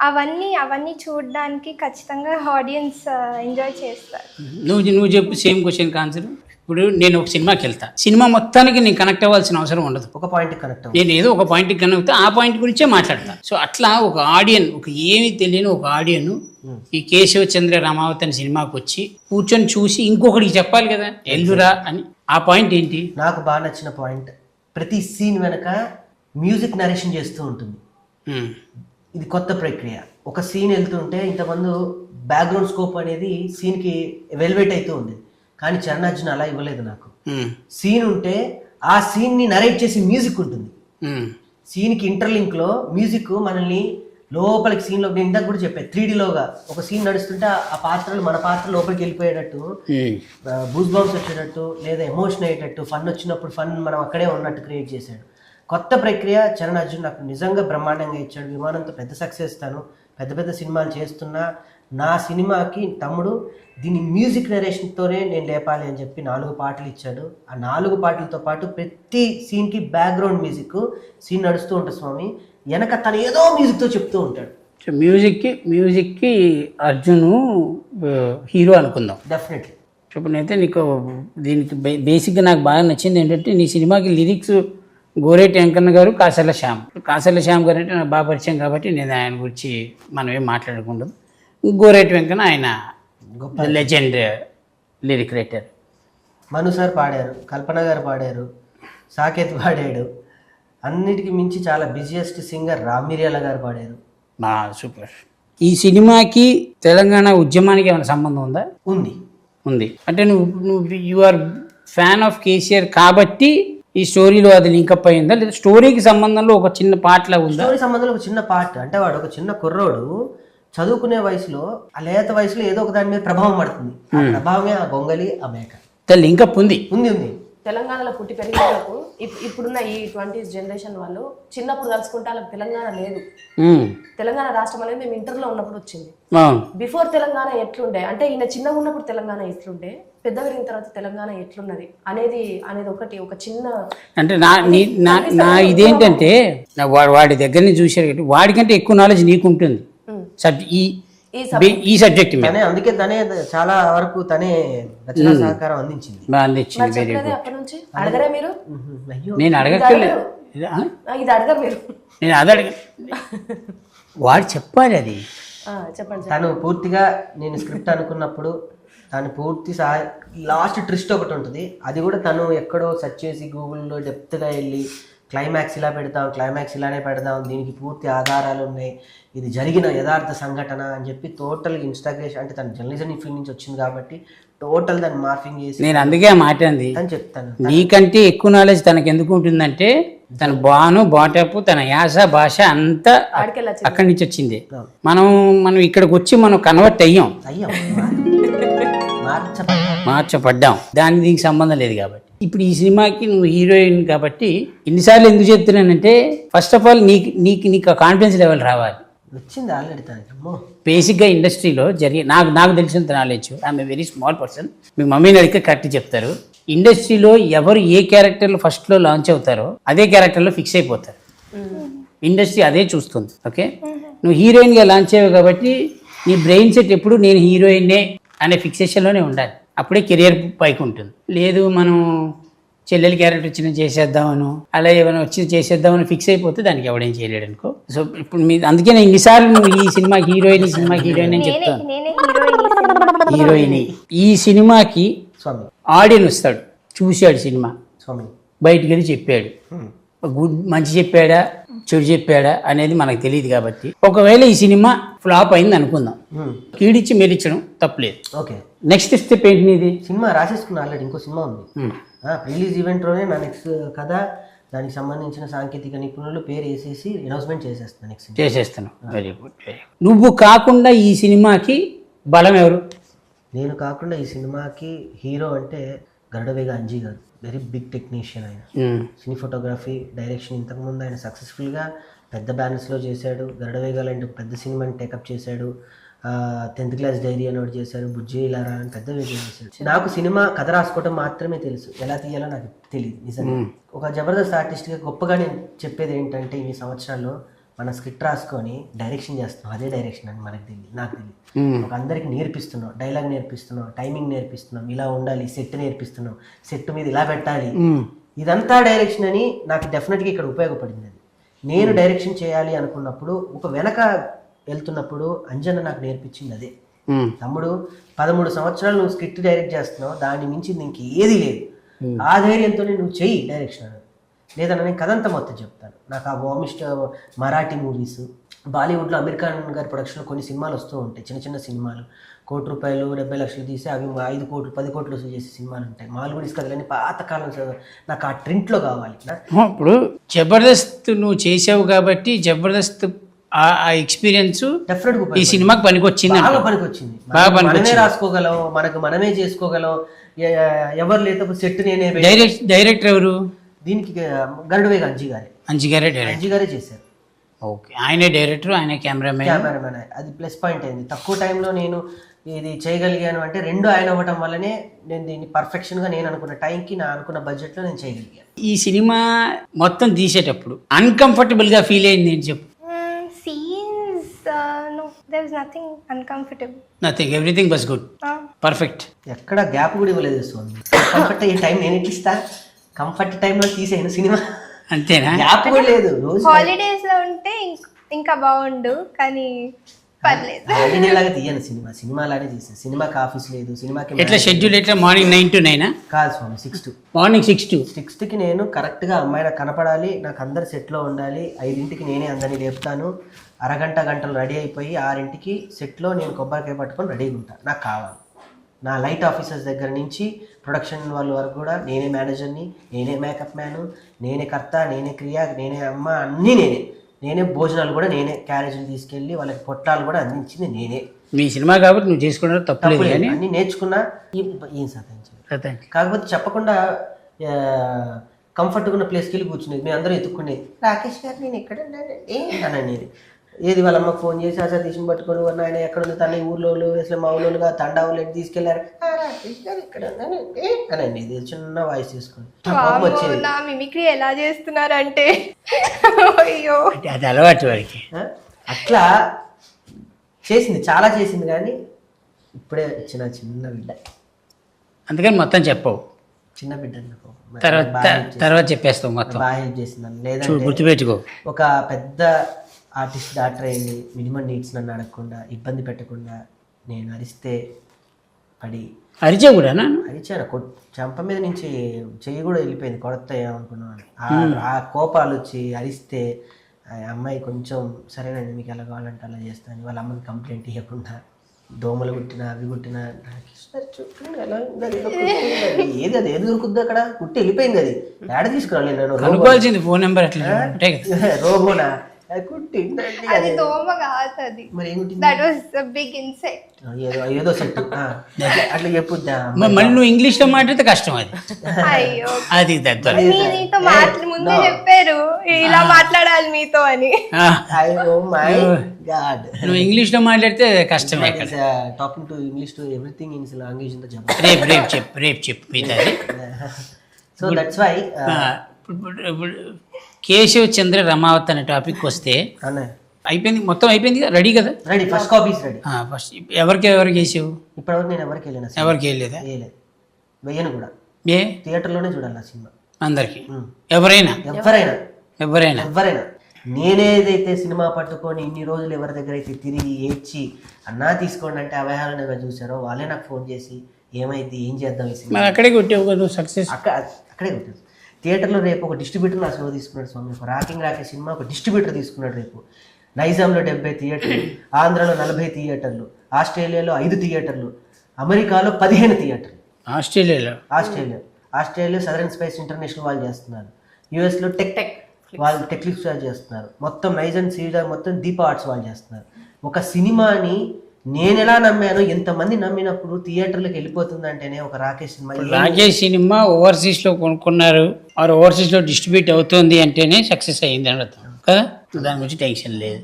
అవన్నీ చూడడానికి ఖచ్చితంగా ఆడియన్స్ ఎంజాయ్ చేస్తారు. నువ్వు చెప్పు సేమ్ క్వశ్చన్ ఆన్సర్. ఇప్పుడు నేను ఒక సినిమాకి వెళ్తా, సినిమా మొత్తానికి నేను కనెక్ట్ అవ్వాల్సిన అవసరం ఉండదు. ఒక పాయింట్ కనెక్ట్ నేను ఏదో ఒక పాయింట్కి కనెక్ట్ అవుతా, ఆ పాయింట్ గురించే మాట్లాడతా. సో అట్లా ఒక ఆడియన్, ఒక ఏమీ తెలియని ఒక ఆడియన్ ఈ కేశవ చంద్ర రమావతి అనే సినిమాకి వచ్చి కూర్చొని చూసి ఇంకొకటికి చెప్పాలి కదా ఎల్లురా అని. ఆ పాయింట్ ఏంటి? నాకు బాగా నచ్చిన పాయింట్, ప్రతి సీన్ వెనక మ్యూజిక్ నరేషన్ చేస్తూ ఉంటుంది. ఇది కొత్త ప్రక్రియ. ఒక సీన్ వెళ్తుంటే ఇంతకుముందు బ్యాక్గ్రౌండ్ స్కోప్ అనేది సీన్కి వెల్వేట్ అవుతూ ఉంది, కానీ చరణార్జున అలా ఇవ్వలేదు. నాకు సీన్ ఉంటే ఆ సీన్ని నరేట్ చేసి మ్యూజిక్ ఉంటుంది. సీన్కి ఇంటర్లింక్లో మ్యూజిక్ మనల్ని లోపలికి సీన్లో, నేను ఇందాక కూడా చెప్పాను 3Dలోగా ఒక సీన్ నడుస్తుంటే ఆ పాత్రలు మన పాత్ర లోపలికి వెళ్ళిపోయేటట్టు, బూస్ బాంబ్స్ వచ్చేటట్టు, లేదా ఎమోషన్ అయ్యేటట్టు, ఫన్ వచ్చినప్పుడు ఫన్ మనం అక్కడే ఉన్నట్టు క్రియేట్ చేశాడు. కొత్త ప్రక్రియ. చరణ్ అర్జున్ నాకు నిజంగా బ్రహ్మాండంగా ఇచ్చాడు. విమానంతో పెద్ద సక్సెస్, పెద్ద పెద్ద సినిమాలు చేస్తున్నా నా సినిమాకి తమ్ముడు దీని మ్యూజిక్ నరేషన్తోనే నేను లేపాలి అని చెప్పి 4 పాటలు ఇచ్చాడు. ఆ 4 పాటలతో పాటు ప్రతి సీన్కి బ్యాక్గ్రౌండ్ మ్యూజిక్, సీన్ నడుస్తూ ఉంటుంది స్వామి, వెనక తను ఏదో మ్యూజిక్తో చెప్తూ ఉంటాడు. మ్యూజిక్కి అర్జున్ హీరో అనుకుందాం డెఫినెట్లీ. చెప్పనైతే నీకు దీనికి బేసిక్గా నాకు బాగా నచ్చింది ఏంటంటే నీ సినిమాకి లిరిక్స్ గోరేటి వెంకన్న గారు, కాసర్ల శ్యామ్ గారు అంటే నాకు బాగా పరిచయం కాబట్టి నేను ఆయన గురించి మనం ఏం మాట్లాడకూడదు. గోరేటి వెంకన్న ఆయన గొప్ప లెజెండ్ లిరిక్ రైటర్. మను సార్ పాడారు, కల్పన గారు పాడారు, సాకేత్ పాడాడు, అన్నిటికీ మించి చాలా బిజియెస్ట్ సింగర్ రామిర్యాల గారు పాడారు. సూపర్. ఈ సినిమాకి తెలంగాణ ఉద్యమానికి ఏమైనా సంబంధం ఉందా? ఉంది. అంటే నువ్వు you are fan of KCR కాబట్టి ఈ స్టోరీలో అది లింకప్ అయిందా, లేదా స్టోరీకి సంబంధంలో ఒక చిన్న పాటలా ఉందా? స్టోరీ సంబంధంలో ఒక చిన్న పాట అంటే వాడు ఒక చిన్న కుర్రోడు చదువుకునే వయసులో, ఆ లేత వయసులో ఏదో ఒక దాని మీద ప్రభావం పడుతుంది. ఆ ప్రభావమే ఆ గొంగలి, ఆ మేక. లింకప్ ఉంది. తెలంగాణలో పుట్టి పెరిగిన వాళ్ళకు ఇప్పుడున్న ఈ 20s జనరేషన్ వాళ్ళు చిన్నప్పుడు తలుచుకుంటే వాళ్ళకి తెలంగాణ లేదు. తెలంగాణ రాష్ట్రం అనేది మేము ఇంటర్లో ఉన్నప్పుడు వచ్చింది. బిఫోర్ తెలంగాణ ఎట్లుండే అంటే ఈయన చిన్నగా ఉన్నప్పుడు తెలంగాణ ఎట్లుండే, పెద్ద పెరిగిన తర్వాత తెలంగాణ ఎట్లున్నది అనేది ఒకటి ఒక చిన్న అంటే నా ఇదేంటంటే వాడి దగ్గర నుంచి చూసారు, వాడికంటే ఎక్కువ నాలెడ్జ్ నీకు ఉంటుంది ఈ సబ్జెక్ట్ మీద. అందుకే తనే చాలా వరకు తనే రచనా సహకారం అందించింది. అడగరా మీరు? నేను అడగక్కర్లేదు, ఇది అడగరు మీరు. నేను అది వాడు చెప్పాలి అది. చెప్పండి. తను పూర్తిగా నేను స్క్రిప్ట్ అనుకున్నప్పుడు తను పూర్తి లాస్ట్ ట్విస్ట్ ఒకటి ఉంటుంది, అది కూడా తను ఎక్కడో సెర్చ్ చేసి గూగుల్లో డెప్త్గా వెళ్ళి క్లైమాక్స్ ఇలా పెడతాం, క్లైమాక్స్ ఇలానే పెడదాం, దీనికి పూర్తి ఆధారాలు ఉన్నాయి, ఇది జరిగిన యథార్థ సంఘటన అని చెప్పి టోటల్ ఇన్స్టాగ్రేషన్, అంటే తను జర్నలిజం ఫీల్డ్ నుంచి వచ్చింది కాబట్టి టోటల్ దాన్ని మార్ఫింగ్ చేసి. నేను అందుకే ఆ మాట అంది అని చెప్తాను. నీకంటే ఎక్కువ నాలెడ్జ్ తనకు ఎందుకు ఉంటుందంటే తన బాటపు తన యాస భాష అంతా అక్కడి నుంచి వచ్చింది. మనం ఇక్కడికి వచ్చి మనం కన్వర్ట్ అయ్యాం, మార్చపడ్డాం, దానికి దీనికి సంబంధం లేదు. కాబట్టి ఇప్పుడు ఈ సినిమాకి నువ్వు హీరోయిన్ కాబట్టి ఇన్నిసార్లు ఎందుకు చెప్తున్నానంటే ఫస్ట్ ఆఫ్ ఆల్ నీకు కాన్ఫిడెన్స్ లెవెల్ రావాలి. వచ్చింది ఆల్రెడీ. బేసిక్గా ఇండస్ట్రీలో జరిగే నాకు తెలిసినంత knowledge, I'm a very small person, మీ మమ్మీని అడిగితే కరెక్ట్ చెప్తారు. ఇండస్ట్రీలో ఎవరు ఏ క్యారెక్టర్లో ఫస్ట్లో లాంచ్ అవుతారో అదే క్యారెక్టర్లో ఫిక్స్ అయిపోతారు. ఇండస్ట్రీ అదే చూస్తుంది. ఓకే, నువ్వు హీరోయిన్గా లాంచ్ అయ్యావు కాబట్టి నీ బ్రెయిన్ సెట్ ఎప్పుడు నేను హీరోయిన్నే అనే ఫిక్సేషన్లోనే ఉండాలి, అప్పుడే కెరియర్ పైకి ఉంటుంది. లేదు మనం చెల్లెలి క్యారెక్టర్ వచ్చిన చేసేద్దామను, అలా ఏమైనా వచ్చి చేసేద్దామని ఫిక్స్ అయిపోతే దానికి ఎవడేం చేయలేడు అనుకో. సో ఇప్పుడు అందుకే నేను ఇన్నిసార్లు నువ్వు ఈ సినిమా హీరోయిన్ అని చెప్తాను. హీరోయిన్ ఈ సినిమాకి ఆడియన్ వస్తాడు, చూశాడు సినిమా, బయటికి వెళ్ళి చెప్పాడు, మంచి చెప్పాడా చెడు చెప్పాడా అనేది మనకు తెలియదు కాబట్టి ఒకవేళ ఈ సినిమా ఫ్లాప్ అయింది అనుకుందాం, కీడిచ్చి మెరిచడం తప్పలేదు. ఓకే, నెక్స్ట్ స్టెప్ ఏంటి నీది? సినిమా రాసేసుకున్నా ఆల్రెడీ, ఇంకో సినిమా ఉంది. రిలీజ్ ఈవెంట్లోనే నా నెక్స్ట్ కథ, దానికి సంబంధించిన సాంకేతిక నిపుణులు పేరు వేసేసి అనౌన్స్మెంట్ చేసేస్తాను. నెక్స్ట్ చేసేస్తాను. Very good, very good. నువ్వు కాకుండా ఈ సినిమాకి బలం ఎవరు? నేను కాకుండా ఈ సినిమాకి హీరో అంటే గరుడవేగ అంజీ గారు, వెరీ బిగ్ టెక్నీషియన్ ఆయన. సినీ ఫోటోగ్రఫీ, డైరెక్షన్ ఇంతకుముందు ఆయన సక్సెస్ఫుల్గా పెద్ద బ్యానర్స్లో చేశాడు. గరుడవేగ లాంటి పెద్ద సినిమాని టేకప్ చేశాడు. 10th క్లాస్ డైరీ అని ఒకటి చేశాడు, బుజ్జి లారా అని పెద్ద వేగం చేశాడు. నాకు సినిమా కథ రాసుకోవడం మాత్రమే తెలుసు, ఎలా తీయాలో నాకు తెలియదు నిజంగా. ఒక జబర్దస్త్ ఆర్టిస్ట్గా గొప్పగా నేను చెప్పేది ఏంటంటే, ఈ సంవత్సరాల్లో మన స్క్రిప్ట్ రాసుకొని డైరెక్షన్ చేస్తున్నాం, అదే డైరెక్షన్ అని మనకు తెలియదు, నాకు తెలియదు. ఒక అందరికి నేర్పిస్తున్నాం, డైలాగ్ నేర్పిస్తున్నాం, టైమింగ్ నేర్పిస్తున్నాం, ఇలా ఉండాలి, సెట్ నేర్పిస్తున్నాం, సెట్ మీద ఇలా పెట్టాలి, ఇదంతా డైరెక్షన్ అని నాకు డెఫినెట్గా ఇక్కడ ఉపయోగపడింది. అది నేను డైరెక్షన్ చేయాలి అనుకున్నప్పుడు, ఒక వెనక వెళ్తున్నప్పుడు అంజన నాకు నేర్పించింది అదే. తమ్ముడు 13 సంవత్సరాలు నువ్వు స్క్రిప్ట్ డైరెక్ట్ చేస్తున్నావు, దాని మించి నీకు ఏది లేదు, ఆ ధైర్యంతోనే నువ్వు చెయ్యి డైరెక్షన్ అని. లేదన్నా నేను కథంతా మొత్తం చెప్తాను. నాకు ఆ వామిస్ట్ మరాఠీ మూవీస్, బాలీవుడ్లో అమీర్ ఖాన్ గారి ప్రొడక్షన్లో కొన్ని సినిమాలు వస్తూ ఉంటాయి, చిన్న చిన్న సినిమాలు, ₹1 70 లక్షలు తీసి అవి 5 కోట్లు 10 కోట్లు వసూలు చేసే సినిమాలు ఉంటాయి. మాల్గుడీస్ కథలని పాతకాలం, నాకు ఆ ట్రెండ్లో కావాలి. ఇప్పుడు జబర్దస్త్ నువ్వు చేసావు కాబట్టి జబర్దస్త్ ఆ ఎక్స్పీరియన్స్ డెఫినెట్గా ఈ సినిమాకి పనికొచ్చింది. బాగా పనికొచ్చింది. మనమే రాసుకోగలం, మనకు మనమే చేసుకోగలం, ఎవరు లేకపోతే సెట్ నేనే. డైరెక్టర్ ఎవరు దీనికి? గరుడవేగ అంజీ గారే చేశారు. ఓకే, ఆయనే డైరెక్టర్, ఆయనే కెమెరామెన్. అది ప్లస్ పాయింట్ అయింది. తక్కువ టైంలో నేను ఇది చేయగలిగాను అంటే 2 ఆయన అవ్వటం వల్లనే నేను దీన్ని పర్ఫెక్షన్గా నేను అనుకున్న టైంకి, నా అనుకున్న బడ్జెట్లో నేను చేయగలిగాను. ఈ సినిమా మొత్తం తీసేటప్పుడు అన్కంఫర్టబుల్గా ఫీల్ అయింది ఏంటి చెప్పు? Scenes, no, there was nothing uncomfortable. Nothing, everything was good, perfect. ఎక్కడ గ్యాప్ కూడా ఇవ్వలేదు స్వామి. కంఫర్ట్ అయ్యే టైం నేను ఎట్లా ఇస్తా? కంఫర్ట్ టైంలో తీసేయను సినిమా, అంతేనా? గ్యాప్ కూడా లేదు. రోజు హాలిడేస్ లో ఉంటే ఇంకా బాగుండు, కానీ పర్లేదు. హాలిడే లాగా తీయను సినిమా లాగే తీసాను. సినిమాకి ఆఫీస్ లేదు, సినిమాకి ఎట్లా షెడ్యూల్ ఎట్లా? Morning 9 to 9? కాదు స్వామి, 6 to మార్నింగ్ 6 to 6కి నేను కరెక్ట్గా అమ్మాయి నాకు కనపడాలి, నాకు అందరు సెట్లో ఉండాలి. 5ంటికి నేనే అందరినీ లేపుతాను, గంటలు రెడీ అయిపోయి 6ంటికి సెట్లో నేను కొబ్బరికాయ పట్టుకొని రెడీగా ఉంటాను. నాకు కావాలి. నా లైట్ ఆఫీసర్స్ దగ్గర నుంచి ప్రొడక్షన్ వాళ్ళ వరకు కూడా నేనే మేనేజర్ని, నేనే మేకప్ మ్యాను, నేనే కర్త, నేనే క్రియ, నేనే అమ్మ, అన్నీ నేనే భోజనాలు కూడా నేనే, క్యారేజీలు తీసుకెళ్ళి వాళ్ళకి పొట్లాలు కూడా అందించింది నేనే. మీ సినిమా కాబట్టి నువ్వు చేసుకున్నా తప్పలేదు, కానీ అన్నీ నేర్చుకున్నా. ఏం సాధించాలి కాకపోతే చెప్పకుండా కంఫర్ట్గా ఉన్న ప్లేస్కి వెళ్ళి కూర్చునేది. మేము అందరం ఎత్తుక్కునేది, రాకేష్ గారు నేను ఎక్కడ అని అనేది. ఏది వాళ్ళ అమ్మకు ఫోన్ చేసి ఆ సతీష్ని పట్టుకొని ఆయన ఎక్కడ ఉంది, తన ఊర్లో అసలు మా ఊళ్ళోగా తండావులు తీసుకెళ్లారు, రాకేష్ గారు ఇక్కడ అని అనేది చిన్న వాయిస్ తీసుకొని వచ్చేది. నా మిమిక్రీ ఎలా చేస్తున్నారంటే అయ్యో, అది అలవాటు వాడికి. అట్లా చేసింది, చాలా చేసింది, కానీ ఇప్పుడే చిన్న బిడ్డ, అందుకని మొత్తం చెప్పవు. చిన్న బిడ్డ తర్వాత చెప్పేస్తావు మొత్తం. బాగా హెల్ప్ చేసిందని. లేదా గుర్తుపెట్టుకో, ఒక పెద్ద ఆర్టిస్ట్ డాక్టర్ అయింది, మినిమం నీడ్స్ నన్ను అడగకుండా, ఇబ్బంది పెట్టకుండా, నేను అరిస్తే పడి అరిచా కూడా అరిచాను. చెంప మీద నుంచి చెయ్యి కూడా వెళ్ళిపోయింది, కొడతాయేమనుకున్నాను. ఆ కోపాలు వచ్చి అరిస్తే ఆ అమ్మాయి కొంచెం సరేనండి మీకు ఎలా కావాలంటే అలా చేస్తాను, వాళ్ళ అమ్మని కంప్లైంట్ ఇవ్వకుండా, దోమలు కుట్టినా అవి కుట్టినా ఏది అది ఏది దొరుకుద్ది అక్కడ, కుట్టి వెళ్ళిపోయింది. అది ఏడ తీసుకురాలి నేను, అనుకోవాల్సింది ఫోన్ నెంబర్ అట్లా రోబోనా అది దోమ కాదు, అది that was a big insect. ఏదో సెట్ అట్లా చెప్పుద్దా. మళ్ళీ నువ్వు ఇంగ్లీష్ లో మాట్లాడితే కష్టం. అది అయ్యో, అది మీతో ముందే చెప్పారు ఇలా మాట్లాడాలి మీతో అని. నువ్వు ఇంగ్లీష్ లో మాట్లాడితే కష్టమే. Talking to English to everything in language ఇంత చెప్పు. రేపు చెప్పు మిగతాది. సో దట్స్ వై కేశవ్ చంద్ర రమావత్ అనే టాపిక్ వస్తే అయిపోయింది, మొత్తం అయిపోయింది, రెడీ కదా? Ready, first copies ready. First ఎవరికి వేసావు? ఇప్పటివరకు నేను ఎవరికి వెళ్ళిన, ఎవరికి వెళ్ళలేదా? వెయ్యను కూడా. థియేటర్లోనే చూడాలి ఆ సినిమా అందరికి, ఎవరైనా. నేనేదైతే సినిమా పట్టుకొని ఇన్ని రోజులు ఎవరి దగ్గర అయితే తిరిగి ఏడ్చి అన్నా తీసుకోండి అంటే అవహేళనగా చూసారో వాళ్ళే నాకు ఫోన్ చేసి ఏమైంది, ఏం చేద్దాం ఈ సినిమా, అక్కడే కొట్టావు కదా సక్సెస్. అక్కడే కొట్టాను. థియేటర్లో రేపు ఒక డిస్ట్రిబ్యూటర్ నా షో తీసుకున్నాడు స్వామి. ఒక రాకింగ్ రాకే సినిమా ఒక డిస్ట్రిబ్యూటర్ తీసుకున్నాడు రేపు. నైజాంలో 70 థియేటర్లు, ఆంధ్రాలో 40 థియేటర్లు, ఆస్ట్రేలియాలో 5 థియేటర్లు, అమెరికాలో 15 థియేటర్లు. ఆస్ట్రేలియా సదరన్ స్పేస్ ఇంటర్నేషనల్ వాళ్ళు చేస్తున్నారు. యూఎస్లో టెక్ వాళ్ళు టెక్లిక్స్ వాళ్ళు చేస్తున్నారు. మొత్తం నైజాం సీజర్ మొత్తం దీపా ఆర్ట్స్ వాళ్ళు చేస్తున్నారు. ఒక సినిమాని నేను ఎలా నమ్మానో ఎంతమంది నమ్మినప్పుడు థియేటర్లకు వెళ్ళిపోతుందంటేనే ఒక రాకేష్ సినిమా ఓవర్సీస్ లో కొనుక్కున్నారు, ఆర్ ఓవర్సీస్ లో డిస్ట్రిబ్యూట్ అవుతుంది అంటేనే సక్సెస్ అయ్యింది అని అర్థం కదా. దాని గురించి టెన్షన్ లేదు.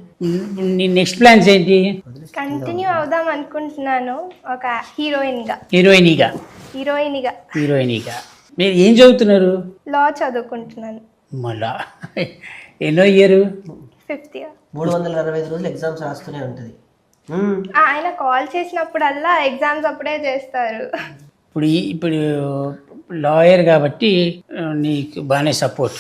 నీ నెక్స్ట్ ప్లాన్స్ ఏంటి? కంటిన్యూ అవుదాం అనుకుంటున్నాను ఒక హీరోయిన్గా. మీరు ఏం చదువుతున్నారు? లా చదువుకుంటున్నాను. మళ్ళా ఎన్నో ఇయర్? 5th year. 365 రోజులు ఎగ్జామ్స్ రాస్తూనే ఉంటుంది. ఆయన కాల్ చేసినప్పుడల్లా ఎగ్జామ్స్ అప్పుడే చేస్తారు. ఇప్పుడు లాయర్ కాబట్టి నీకు బాగానే సపోర్ట్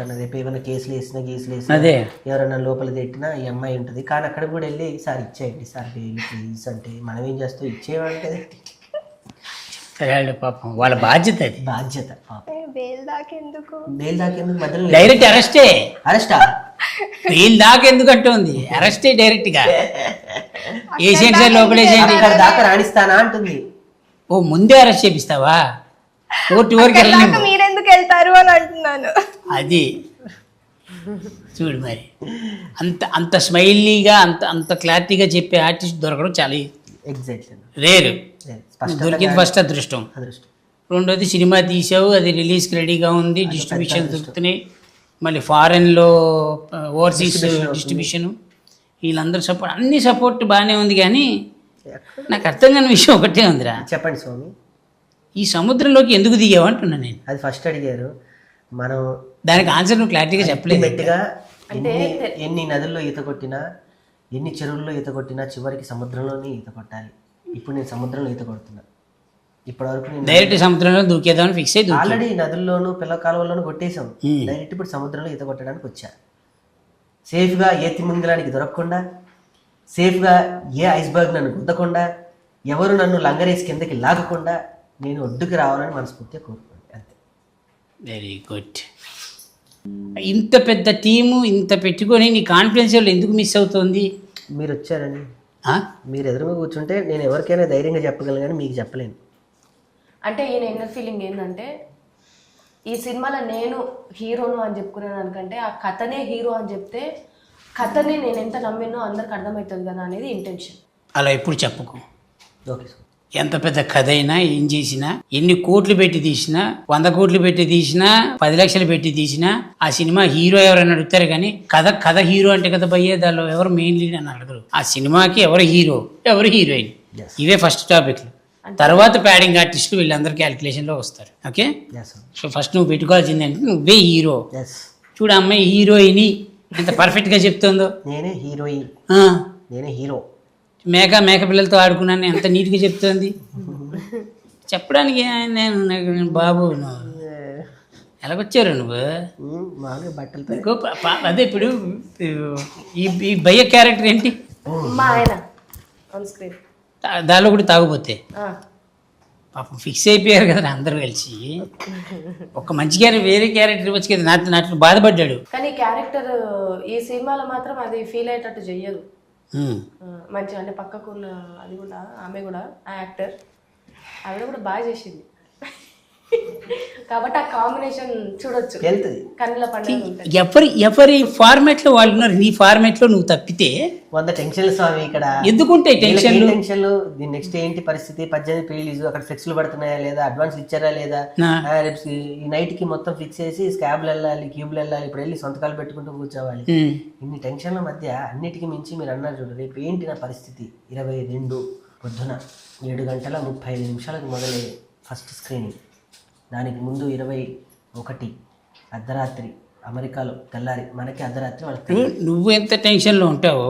అన్నది. రేపు ఏమైనా కేసులు వేసినా అదే ఎవరైనా లోపల తిట్టినా ఈ అమ్మాయి ఉంటుంది. కానీ అక్కడ కూడా వెళ్ళి సార్ ఇచ్చేయండి సార్ ప్లీజ్ అంటే మనం ఏం చేస్తాం, ఇచ్చేయమంటే పాపం వాళ్ళ బాధ్యత. అది బాధ్యత. బెయిల్ దాకెందుకు మధ్యలో డైరెక్ట్ అరెస్టా బెయిల్ దాకెందుకు అంటుంది? అరెస్టే డైరెక్ట్ గా ఏ సెక్షన్ లోపలేసేయండి దాకా రాణిస్తానా అంటుంది. ఓ ముందే అరెస్ట్ చేపిస్తావా? కోర్టు వరకు మీరెందుకు వెళ్తారు అని అంటున్నాను. అది చూడు మరి, అంత స్మైలీగా అంత క్లారిటీగా చెప్పే ఆర్టిస్ట్ దొరకడం చాలా రేరు. దొరికింది ఫస్ట్ అదృష్టం. రెండోది సినిమా తీసావు, అది రిలీజ్కి రెడీగా ఉంది, డిస్ట్రిబ్యూషన్ దొరుకుతున్నాయి, మళ్ళీ ఫారెన్లో ఓవర్సీస్ డిస్ట్రిబ్యూషను, వీళ్ళందరూ సపోర్ట్, అన్ని సపోర్ట్ బాగానే ఉంది. కానీ నాకు అర్థం కాని విషయం ఒకటే ఉందిరా. చెప్పండి స్వామి. ఈ సముద్రంలోకి ఎందుకు దిగావు అంటున్నా నేను. అది ఫస్ట్ అడిగారు. మనం దానికి ఆన్సర్ నువ్వు క్లారిటీగా చెప్పలేదు. గట్టిగా ఎన్ని నదుల్లో ఈత కొట్టినా, ఎన్ని చెరువుల్లో ఈత కొట్టినా చివరికి సముద్రంలోనే ఈత కొట్టాలి. ఇప్పుడు నేను సముద్రంలో ఈత కొడుతున్నా. ఇప్పటి వరకు నేను డైరెక్ట్ సముద్రంలో దూకేదామని ఫిక్స్ అయ్యి ఆల్రెడీ నదుల్లోనూ పిల్ల కాలువల్లోనూ కొట్టేశాం. డైరెక్ట్ ఇప్పుడు సముద్రంలో ఈత కొట్టడానికి వచ్చా. సేఫ్గా ఏ తిమింగలానికి దొరకకుండా, సేఫ్గా ఏ ఐస్బర్గ్ నన్ను గుద్దకుండా, ఎవరు నన్ను లంగరేసి కిందకి లాగకుండా నేను ఒడ్డుకి రావాలని మనస్ఫూర్తిగా కోరుకోండి. అంతే. Very good. ఇంత పెద్ద టీము ఇంత పెట్టుకొని నీ కాన్ఫిడెన్స్ లెవెల్ ఎందుకు మిస్ అవుతుంది? మీరు వచ్చారని. మీరు ఎదురుగా కూర్చుంటే నేను ఎవరికైనా ధైర్యంగా చెప్పగలను, కానీ మీకు చెప్పలేను. అంటే ఈయన ఇన్నర్ ఫీలింగ్ ఏంటంటే, ఈ సినిమాలో నేను హీరోను అని చెప్పుకునే దానికంటే ఆ కథనే హీరో అని చెప్తే కథని నేను ఎంత నమ్మినో అందరికి అర్థమవుతుంది కదా అనేది ఇంటెన్షన్. అలా ఎప్పుడు చెప్పుకో. Okay sir. ఎంత పెద్ద కథ అయినా, ఏం చేసినా, ఎన్ని కోట్లు పెట్టి తీసినా, 100 కోట్లు పెట్టి తీసినా, 10 లక్షలు పెట్టి తీసినా, ఆ సినిమా హీరో ఎవరైనా అడుగుతారు. కానీ కథ హీరో అంటే కదా భయ్యే, దానిలో ఎవరు మెయిన్ లీడ్ అని అడగరు. ఆ సినిమాకి ఎవరు హీరో, ఎవరు హీరోయిన్, ఇవే ఫస్ట్ టాపిక్లు. తర్వాత ప్యాడింగ్ ఆర్టిస్టులు వీళ్ళందరూ క్యాలిక్యులేషన్లో వస్తారు. ఓకే. సో ఫస్ట్ నువ్వు పెట్టుకోవాల్సింది అంటే నువ్వే హీరో. చూడు అమ్మాయి హీరోయిన్ ఎంత పర్ఫెక్ట్గా చెప్తుందో. నేనే హీరోయిన్, నేనే హీరో. మేక పిల్లలతో ఆడుకున్నాను ఎంత నీట్గా చెప్తుంది. చెప్పడానికి నేను బాబు ఎలాగొచ్చారు నువ్వు? బట్టలతో. అదే ఇప్పుడు ఈ భయ్య క్యారెక్టర్ ఏంటి? మా ఆయన ఆన్ స్క్రీన్ దానిలో కూడా తాగుపోతే పాపం ఫిక్స్ అయిపోయారు కదా అందరూ కలిసి. ఒక మంచి క్యారెక్టర్ వేరే క్యారెక్టర్ ఇవ్వచ్చు కదా. నాతో బాధపడ్డాడు. కానీ క్యారెక్టర్ ఈ సినిమాలో మాత్రం అది ఫీల్ అయ్యేటట్టు చెయ్యదు. మంచిగా అంటే పక్కకున్న అది కూడా ఆమె కూడా ఆ యాక్టర్ ఆవిడ కూడా బాగా చేసింది కాబట్టి ఆ కాంబినేషన్ చూడొచ్చు, కన్నుల పండుగ. ఎవరి ఫార్మాట్ లో వాళ్ళు ఉన్నారు. నీ ఫార్మాట్ లో నువ్వు తప్పితే 100 టెన్షన్లు స్వామి ఇక్కడ. ఎందుకుంటాయి టెన్షన్లు? దీని నెక్స్ట్ ఏంటి పరిస్థితి? 18 పెళ్లి అక్కడ ఫ్లెక్స్లు పడుతున్నాయా లేదా, అడ్వాన్స్ ఇచ్చారా లేదా, రేపు ఈ నైట్ కి మొత్తం ఫిక్స్ చేసి స్కాబ్లు వెళ్ళాలి, క్యూబ్లు వెళ్ళాలి, ఇప్పుడు వెళ్ళి సొంతకాలు పెట్టుకుంటూ కూర్చోవాలి. ఇన్ని టెన్షన్ల మధ్య అన్నిటికీ మించి మీరు అన్నారు చూడు, రేపు ఏంటి నా పరిస్థితి? 22 పొద్దున 7:35 మొదలయ్యే ఫస్ట్ స్క్రీనింగ్. దానికి ముందు 21 అర్ధరాత్రి అమెరికాలో తెల్లారి, మనకి అర్ధరాత్రి వాళ్ళకి. నువ్వు ఎంత టెన్షన్లో ఉంటావో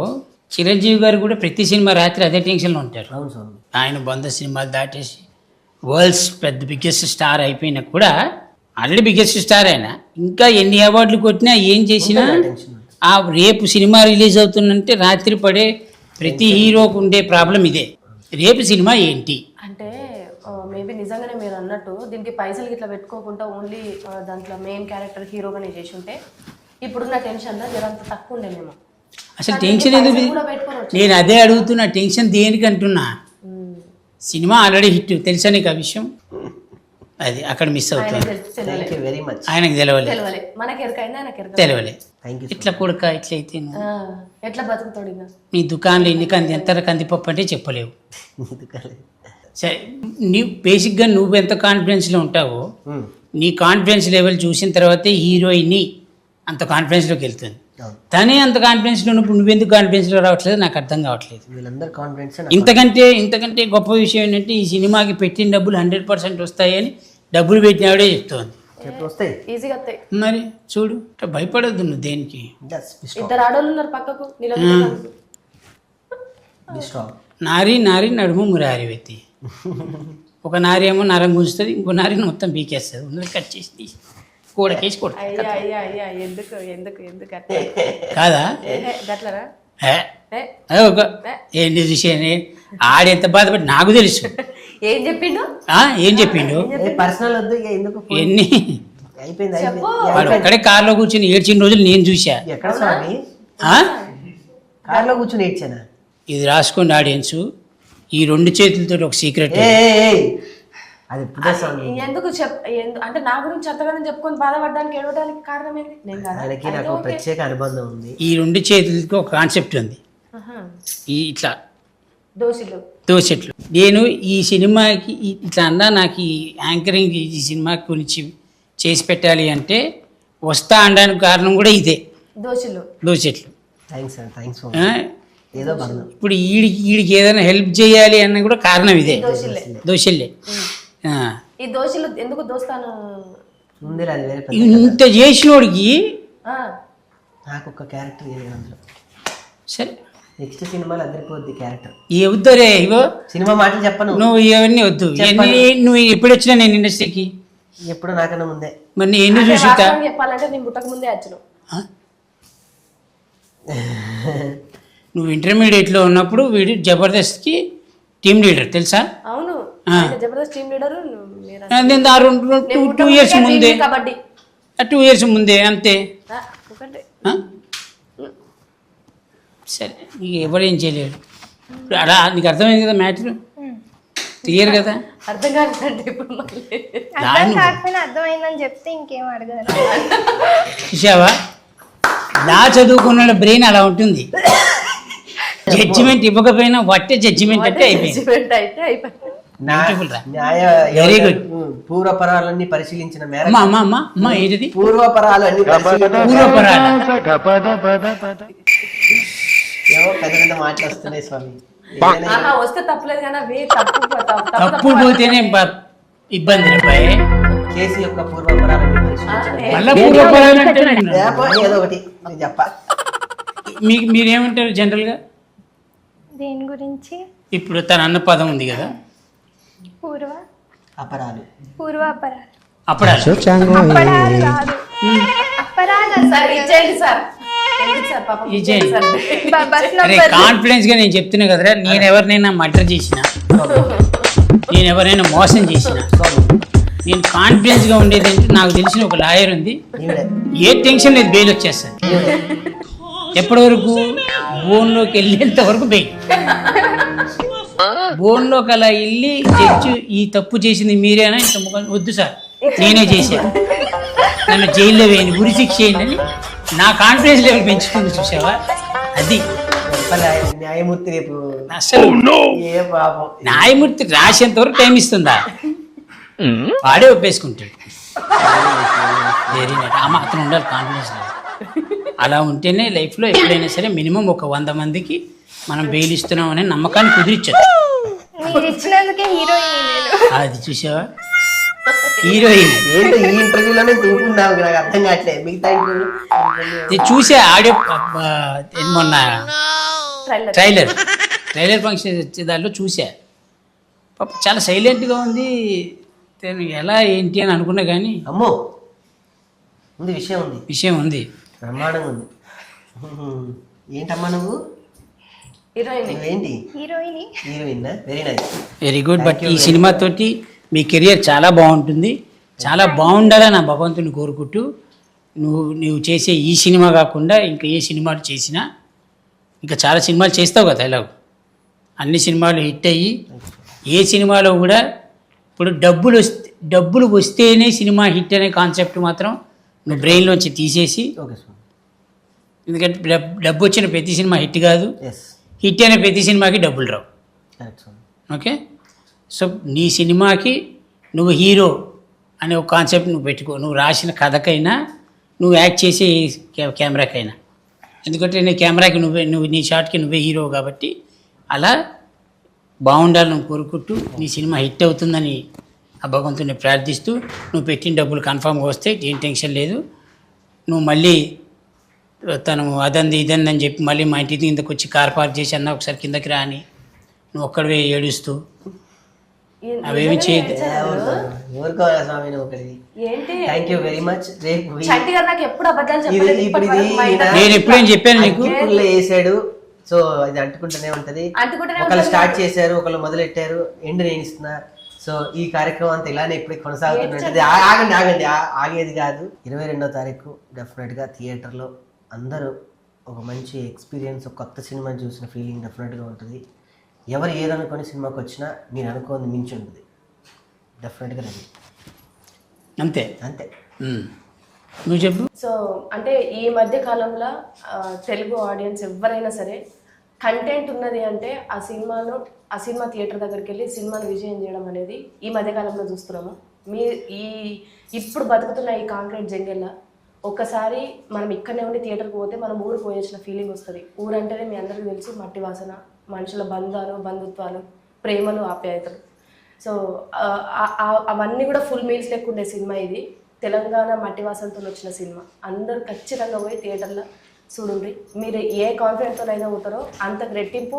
చిరంజీవి గారు కూడా ప్రతి సినిమా రాత్రి అదే టెన్షన్లో ఉంటారు. అవును స్వామి. ఆయన 100 సినిమాలు దాటేసి వరల్డ్స్ పెద్ద బిగ్గెస్ట్ స్టార్ అయిపోయినా కూడా, ఆల్రెడీ బిగ్గెస్ట్ స్టార్ అయినా ఇంకా ఎన్ని అవార్డులు కొట్టినా ఏం చేసినా ఆ రేపు సినిమా రిలీజ్ అవుతుందంటే రాత్రి పడే ప్రతి హీరోకు ఉండే ప్రాబ్లం ఇదే. రేపు సినిమా ఏంటి అంటే మేబీ నిజంగానే మీరు అన్నట్టు దీనికి పైసలు ఇట్లా పెట్టుకోకుండా ఓన్లీ దాంట్లో మెయిన్ క్యారెక్టర్ హీరోగానే చేసి ఉంటే ఇప్పుడున్న టెన్షన్ జరంత తక్కువ ఉండేనేమో. అసలు టెన్షన్ ఎందుకు? కూడా పెట్టుకోవచ్చు. నేను అదే అడుగుతున్నా, టెన్షన్ దేనికి అంటున్నా. సినిమా ఆల్రెడీ హిట్, తెలుసా నీకు ఆ విషయం? అది అక్కడ మిస్ అవుతుంది. Thank you very much. ఆయనకు తెలవలే, తెలవలే, మనకి ఎరకైందా ఆయనకి ఎరక. తెలవలే. Thank you. ఇట్లా కొడుక ఇట్లయితే ఎట్లా బతుకుతాడు ఇక? మీ దుకాణంలో ఎన్ని కంది ఎంత కందిపప్పు అంటే చెప్పలేవు. సరే, నీ బేసిక్గా నువ్వు ఎంత కాన్ఫిడెన్స్లో ఉంటావో నీ కాన్ఫిడెన్స్ లెవెల్ చూసిన తర్వాతే హీరోయిన్ అంత కాన్ఫిడెన్స్లోకి వెళ్తుంది. తనే అంత కాన్ఫిడెన్స్లో ఉన్నప్పుడు నువ్వెందుకు కాన్ఫిడెన్స్లో రావట్లేదు నాకు అర్థం కావట్లేదు. వీళ్ళందరూ కాన్ఫిడెన్స్. ఇంతకంటే గొప్ప విషయం ఏంటంటే ఈ సినిమాకి పెట్టిన డబ్బులు 100% వస్తాయని డబ్బులు పెట్టినవాడే చెప్తోంది. వస్తాయి, ఈజీగా వస్తాయి. మరి చూడు, భయపడద్దు నువ్వు దేనికి. ఇద్దరు ఆడోళ్ళు ఉన్నారు పక్కకు నిలబడి. నారి నారి నడుము మురారి వ్యక్తి. ఒక నారి ఏమో నరం గుంజుతుంది, ఇంకో నారిని మొత్తం పీకేస్తుంది. ఉన్నది కట్ చేసి తీసి కూడకేసి కొడు. అయ్యా అయ్యా అయ్యా ఎందుకు ఎందుకు ఎందుకు కాదా? గట్లరా? ఏంటి విషయం? ఆడెంత బాధపడి నాకు తెలుసు. ఏం చెప్పిండు? ఏం చెప్పిండు? పర్సనల్ వద్దు ఎందుకు. ఎన్ని అయిపోయింది. వాడు ఒక్కడే కార్లో కూర్చొని ఏడ్చిన రోజులు నేను చూసా. ఎక్కడ స్వామి? కార్లో కూర్చొని ఏడ్చానా? ఇది రాసుకోండి ఆడియన్స్, ఈ 2 చేతులతో ఒక సీక్రెట్. అది ఎందుకు అంటే నా గురించి అంతగానో చెప్పుకొని బాధపడడానికి ఏడవడానికి కారణం ఏంటి? నేను ఆయనకి నాకు ప్రత్యేక అనుబంధం ఉంది. ఈ 2 చేతులకి ఒక కాన్సెప్ట్ ఉంది. ఈ ఇట్లా దోసెట్లు. నేను ఈ సినిమాకి ఇట్లా అన్నా, నాకు ఈ యాంకరింగ్ ఈ సినిమా గురించి చేసి పెట్టాలి అంటే వస్తా అనడానికి కారణం కూడా ఇదే, దోసెట్లు. ఏదో బంధం. ఇప్పుడు వీడికి ఏదైనా హెల్ప్ చేయాలి అన్న కూడా కారణం ఇదే, దోషులే. ఈ దోషులు ఎందుకు దోస్తాను ఇంత చేసినోడికి నాకు ఒక క్యారెక్టర్ అందులో. సరే, నెక్స్ట్ సినిమాలో అదిరిపోద్ది క్యారెక్టర్. వద్దురే ఇగో సినిమా మాటలు చెప్పను, నువ్వు ఇవన్నీ వద్దు. నువ్వు ఎప్పుడు వచ్చినా నేను ఇండస్ట్రీకి ఎప్పుడు నాకన్నా ముందే. మరి నేను ఎన్ని చూసి చెప్పాలంటే నేను పుట్టక ముందే వచ్చాను. నువ్వు ఇంటర్మీడియట్లో ఉన్నప్పుడు వీడు జబర్దస్త్కి టీమ్ లీడర్ తెలుసా? అవును, జబర్దస్త్ టీమ్ లీడర్. 2 years ముందే, 2 years ముందే అంతే. సరే, నీకు ఎవడేం చేయలేడు. అలా నీకు అర్థమైంది కదా, మ్యాటర్ క్లియర్ కదా? అర్థం కాలేదంటే ఇప్పుడు అర్థమైందని చెప్తే ఇంకేం అడగదు. చూసావా, లా చదువుకున్న బ్రెయిన్ అలా ఉంటుంది. జడ్జిమెంట్ ఇవ్వకపోయినా వట్టే జడ్జిమెంట్ అంటే అయిపోయింది. Very good. పూర్వపరాలన్నీ పరిశీలించిన మేర ఏంటిది పూర్వపరాలన్నీ పెద్ద పెద్ద మాటలు వస్తున్నాయి స్వామి. వస్తే తప్పలేదు కానీ తప్పు పోతేనే ఇబ్బంది. కేసు యొక్క పూర్వపరాలన్నీ ఏదో ఒకటి చెప్ప. మీరేమంటారు జనరల్గా దేని గురించి? ఇప్పుడు తన అన్న పదం ఉంది కదా, అపరాలు. కాన్ఫిడెన్స్ గా నేను చెప్తున్నా కదరా, నేను ఎవరినైనా మర్డర్ చేసినా, నేను ఎవరైనా మోసం చేసినా, నేను కాన్ఫిడెన్స్ గా ఉండేది అంటే నాకు తెలిసిన ఒక లాయర్ ఉంది, ఏ టెన్షన్ లేదు, బెయిల్ వచ్చేస్తాను. ఎప్పటి వరకు? బోన్లోకి వెళ్ళేంత వరకు బెయిల్. బోన్లోకి అలా వెళ్ళి జడ్జి ఈ తప్పు చేసింది మీరేనా, ఇంత వద్దు సార్ నేనే చేశాను, నన్ను జైల్లో వేయండి, ఉరి శిక్ష చేయండి అని నా కాన్ఫిడెన్స్ లెవెల్ పెంచుతుంది. చూసావా, అది న్యాయమూర్తి రేపు అసలు న్యాయమూర్తి రాసేంత వరకు టైం ఇస్తుందా? వాడే ఒప్పేసుకుంటాడు. Very night. ఆ మాత్రం ఉండాలి కాన్ఫిడెన్స్ లెవెల్. అలా ఉంటేనే లైఫ్లో ఎప్పుడైనా సరే మినిమం ఒక 100 మందికి మనం బెయిల్ ఇస్తున్నాం అనే నమ్మకాన్ని కుదిరించచ్చు. అది చూసావా, హీరోయిన్ చూసే ఆడియో మొన్న ట్రైలర్ ఫంక్షన్ వచ్చే దాంట్లో చూసా. పాప చాలా సైలెంట్గా ఉంది, ఎలా ఏంటి అని అనుకున్నా కానీ అమ్మో విషయం ఉంది, బ్రహ్మాండంగా ఉంది. ఏంటమ్మా నువ్వు? Heroine. Very nice. Very good. But ఈ సినిమా తోటి మీ కెరియర్ చాలా బాగుంటుంది, చాలా బాగుండాలని నా భగవంతుని కోరుకుంటూ నువ్వు చేసే ఈ సినిమా కాకుండా ఇంకా ఏ సినిమాలు చేసినా, ఇంకా చాలా సినిమాలు చేస్తావు కదా ఎలాగో, అన్ని సినిమాలు హిట్ అయ్యి ఏ సినిమాలో కూడా ఇప్పుడు డబ్బులు వస్తేనే సినిమా హిట్ అనే కాన్సెప్ట్ మాత్రం నువ్వు బ్రెయిన్లోంచి తీసేసి, ఓకే స్వామి. ఎందుకంటే డబ్బు వచ్చిన ప్రతి సినిమా హిట్ కాదు, ఎస్, హిట్ అయిన ప్రతి సినిమాకి డబ్బులు రావు. కరెక్ట్ స్వామి. ఓకే, సో నీ సినిమాకి నువ్వు హీరో అనే ఒక కాన్సెప్ట్ నువ్వు పెట్టుకో, నువ్వు రాసిన కథకైనా నువ్వు యాక్ట్ చేసే కెమెరాకైనా, ఎందుకంటే నీ కెమెరాకి నువ్వు నీ షాట్కి నువ్వే హీరో కాబట్టి అలా బాగుండాలని కోరుకుంటూ నీ సినిమా హిట్ అవుతుందని ఆ భగవంతుని ప్రార్థిస్తూ, నువ్వు పెట్టిన డబ్బులు కన్ఫామ్గా వస్తే ఏం టెన్షన్ లేదు. నువ్వు మళ్ళీ తను అదంది ఇదంది అని చెప్పి మళ్ళీ మా ఇంటి కిందకు వచ్చి కార్ పార్క్ చేసి అన్న ఒకసారి కిందకి రా అని నువ్వు ఒక్కడివే ఏడుస్తూ అవేమి చేయదు. ఊరుకోవాలా స్వామి నువ్వు ఒకటి. ఏంటి థ్యాంక్ యూ వెరీ మచ్. రేపు చంటి గారు నాకు ఎప్పుడు అబద్ధాలు ఇది చెప్పలేదు ఇప్పుడు ఇప్పటి వరకు మా ఇంట్లో. నేను ఎప్పుడేం చెప్పాను నీకు? అగ్గిపుల్ల వేసాడు, సో ఇది అంటుకుంటూనే ఉంటది. ఒకళ్ళు స్టార్ట్ చేశారు, ఒకళ్ళు మొదలెట్టారు, ఎండ్ నేను ఇస్తున్నా. సో ఈ కార్యక్రమం అంతా ఇలానే ఇప్పుడు కొనసాగుతుంటది. ఆగండి ఆగండి, ఆగేది కాదు. 22వ తారీఖు డెఫినెట్గా థియేటర్లో అందరూ ఒక మంచి ఎక్స్పీరియన్స్, ఒక కొత్త సినిమా చూసిన ఫీలింగ్ డెఫినెట్గా ఉంటుంది. ఎవరు ఏదనుకొని సినిమాకి వచ్చినా నేను అనుకోని మించి ఉంటుంది. డెఫినెట్గా రండి, అంతే అంతే. నువ్వు చెప్పు. సో అంటే ఈ మధ్య కాలంలో తెలుగు ఆడియన్స్ ఎవరైనా సరే కంటెంట్ ఉన్నది అంటే ఆ సినిమా థియేటర్ దగ్గరికి వెళ్ళి సినిమాను విజయం చేయడం అనేది ఈ మధ్య కాలంలో చూస్తున్నాము. ఇప్పుడు బతుకుతున్న ఈ కాంక్రీట్ జంగెల్లా ఒక్కసారి మనం ఇక్కడనే ఉండి థియేటర్కి పోతే మనం ఊరు పోయేసిన ఫీలింగ్ వస్తుంది. ఊరంటేనే మీ అందరికీ తెలుసు, మట్టి వాసన, మనుషుల బంధాలు, బంధుత్వాలు, ప్రేమలు, ఆప్యాయతలు. సో అవన్నీ కూడా ఫుల్ మీల్స్ లెక్క ఉండే సినిమా ఇది. తెలంగాణ మట్టి వాసనతో వచ్చిన సినిమా. అందరూ ఖచ్చితంగా పోయి థియేటర్లో చూడండి. మీరు ఏ కాన్ఫిడెంట్తోనైనా పోతారో అంత రెట్టింపు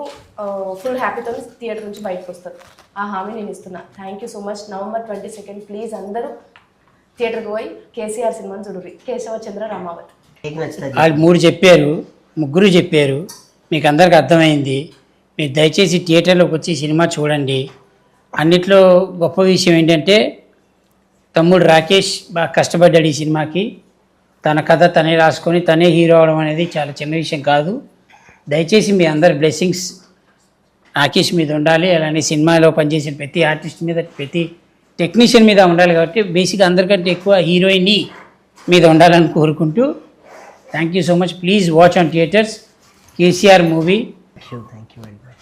ఫుల్ హ్యాపీతో థియేటర్ నుంచి బయటకు వస్తారు. ఆ హామీ నేను ఇస్తున్నా. Thank you so much. November 22 please అందరూ థియేటర్కి పోయి కేసీఆర్ సినిమాని చూడండి. కేశవచంద్ర రామావత్. వాళ్ళు ముగ్గురు చెప్పారు, మీకు అందరికి అర్థమైంది. మీరు దయచేసి థియేటర్లోకి వచ్చి సినిమా చూడండి. అన్నిట్లో గొప్ప విషయం ఏంటంటే తమ్ముడు రాకేష్ బాగా కష్టపడ్డాడు ఈ సినిమాకి. తన కథ తనే రాసుకొని తనే హీరో అవడం అనేది చాలా చిన్న విషయం కాదు. దయచేసి మీ అందరి బ్లెస్సింగ్స్ రాకేష్ మీద ఉండాలి. అలానే సినిమాలో పనిచేసిన ప్రతి ఆర్టిస్ట్ మీద, ప్రతి టెక్నీషియన్ మీద ఉండాలి. కాబట్టి బేసిక్గా అందరికంటే ఎక్కువ హీరోయిన్ మీద ఉండాలని కోరుకుంటూ thank you so much. Please watch on theatres KCR movie.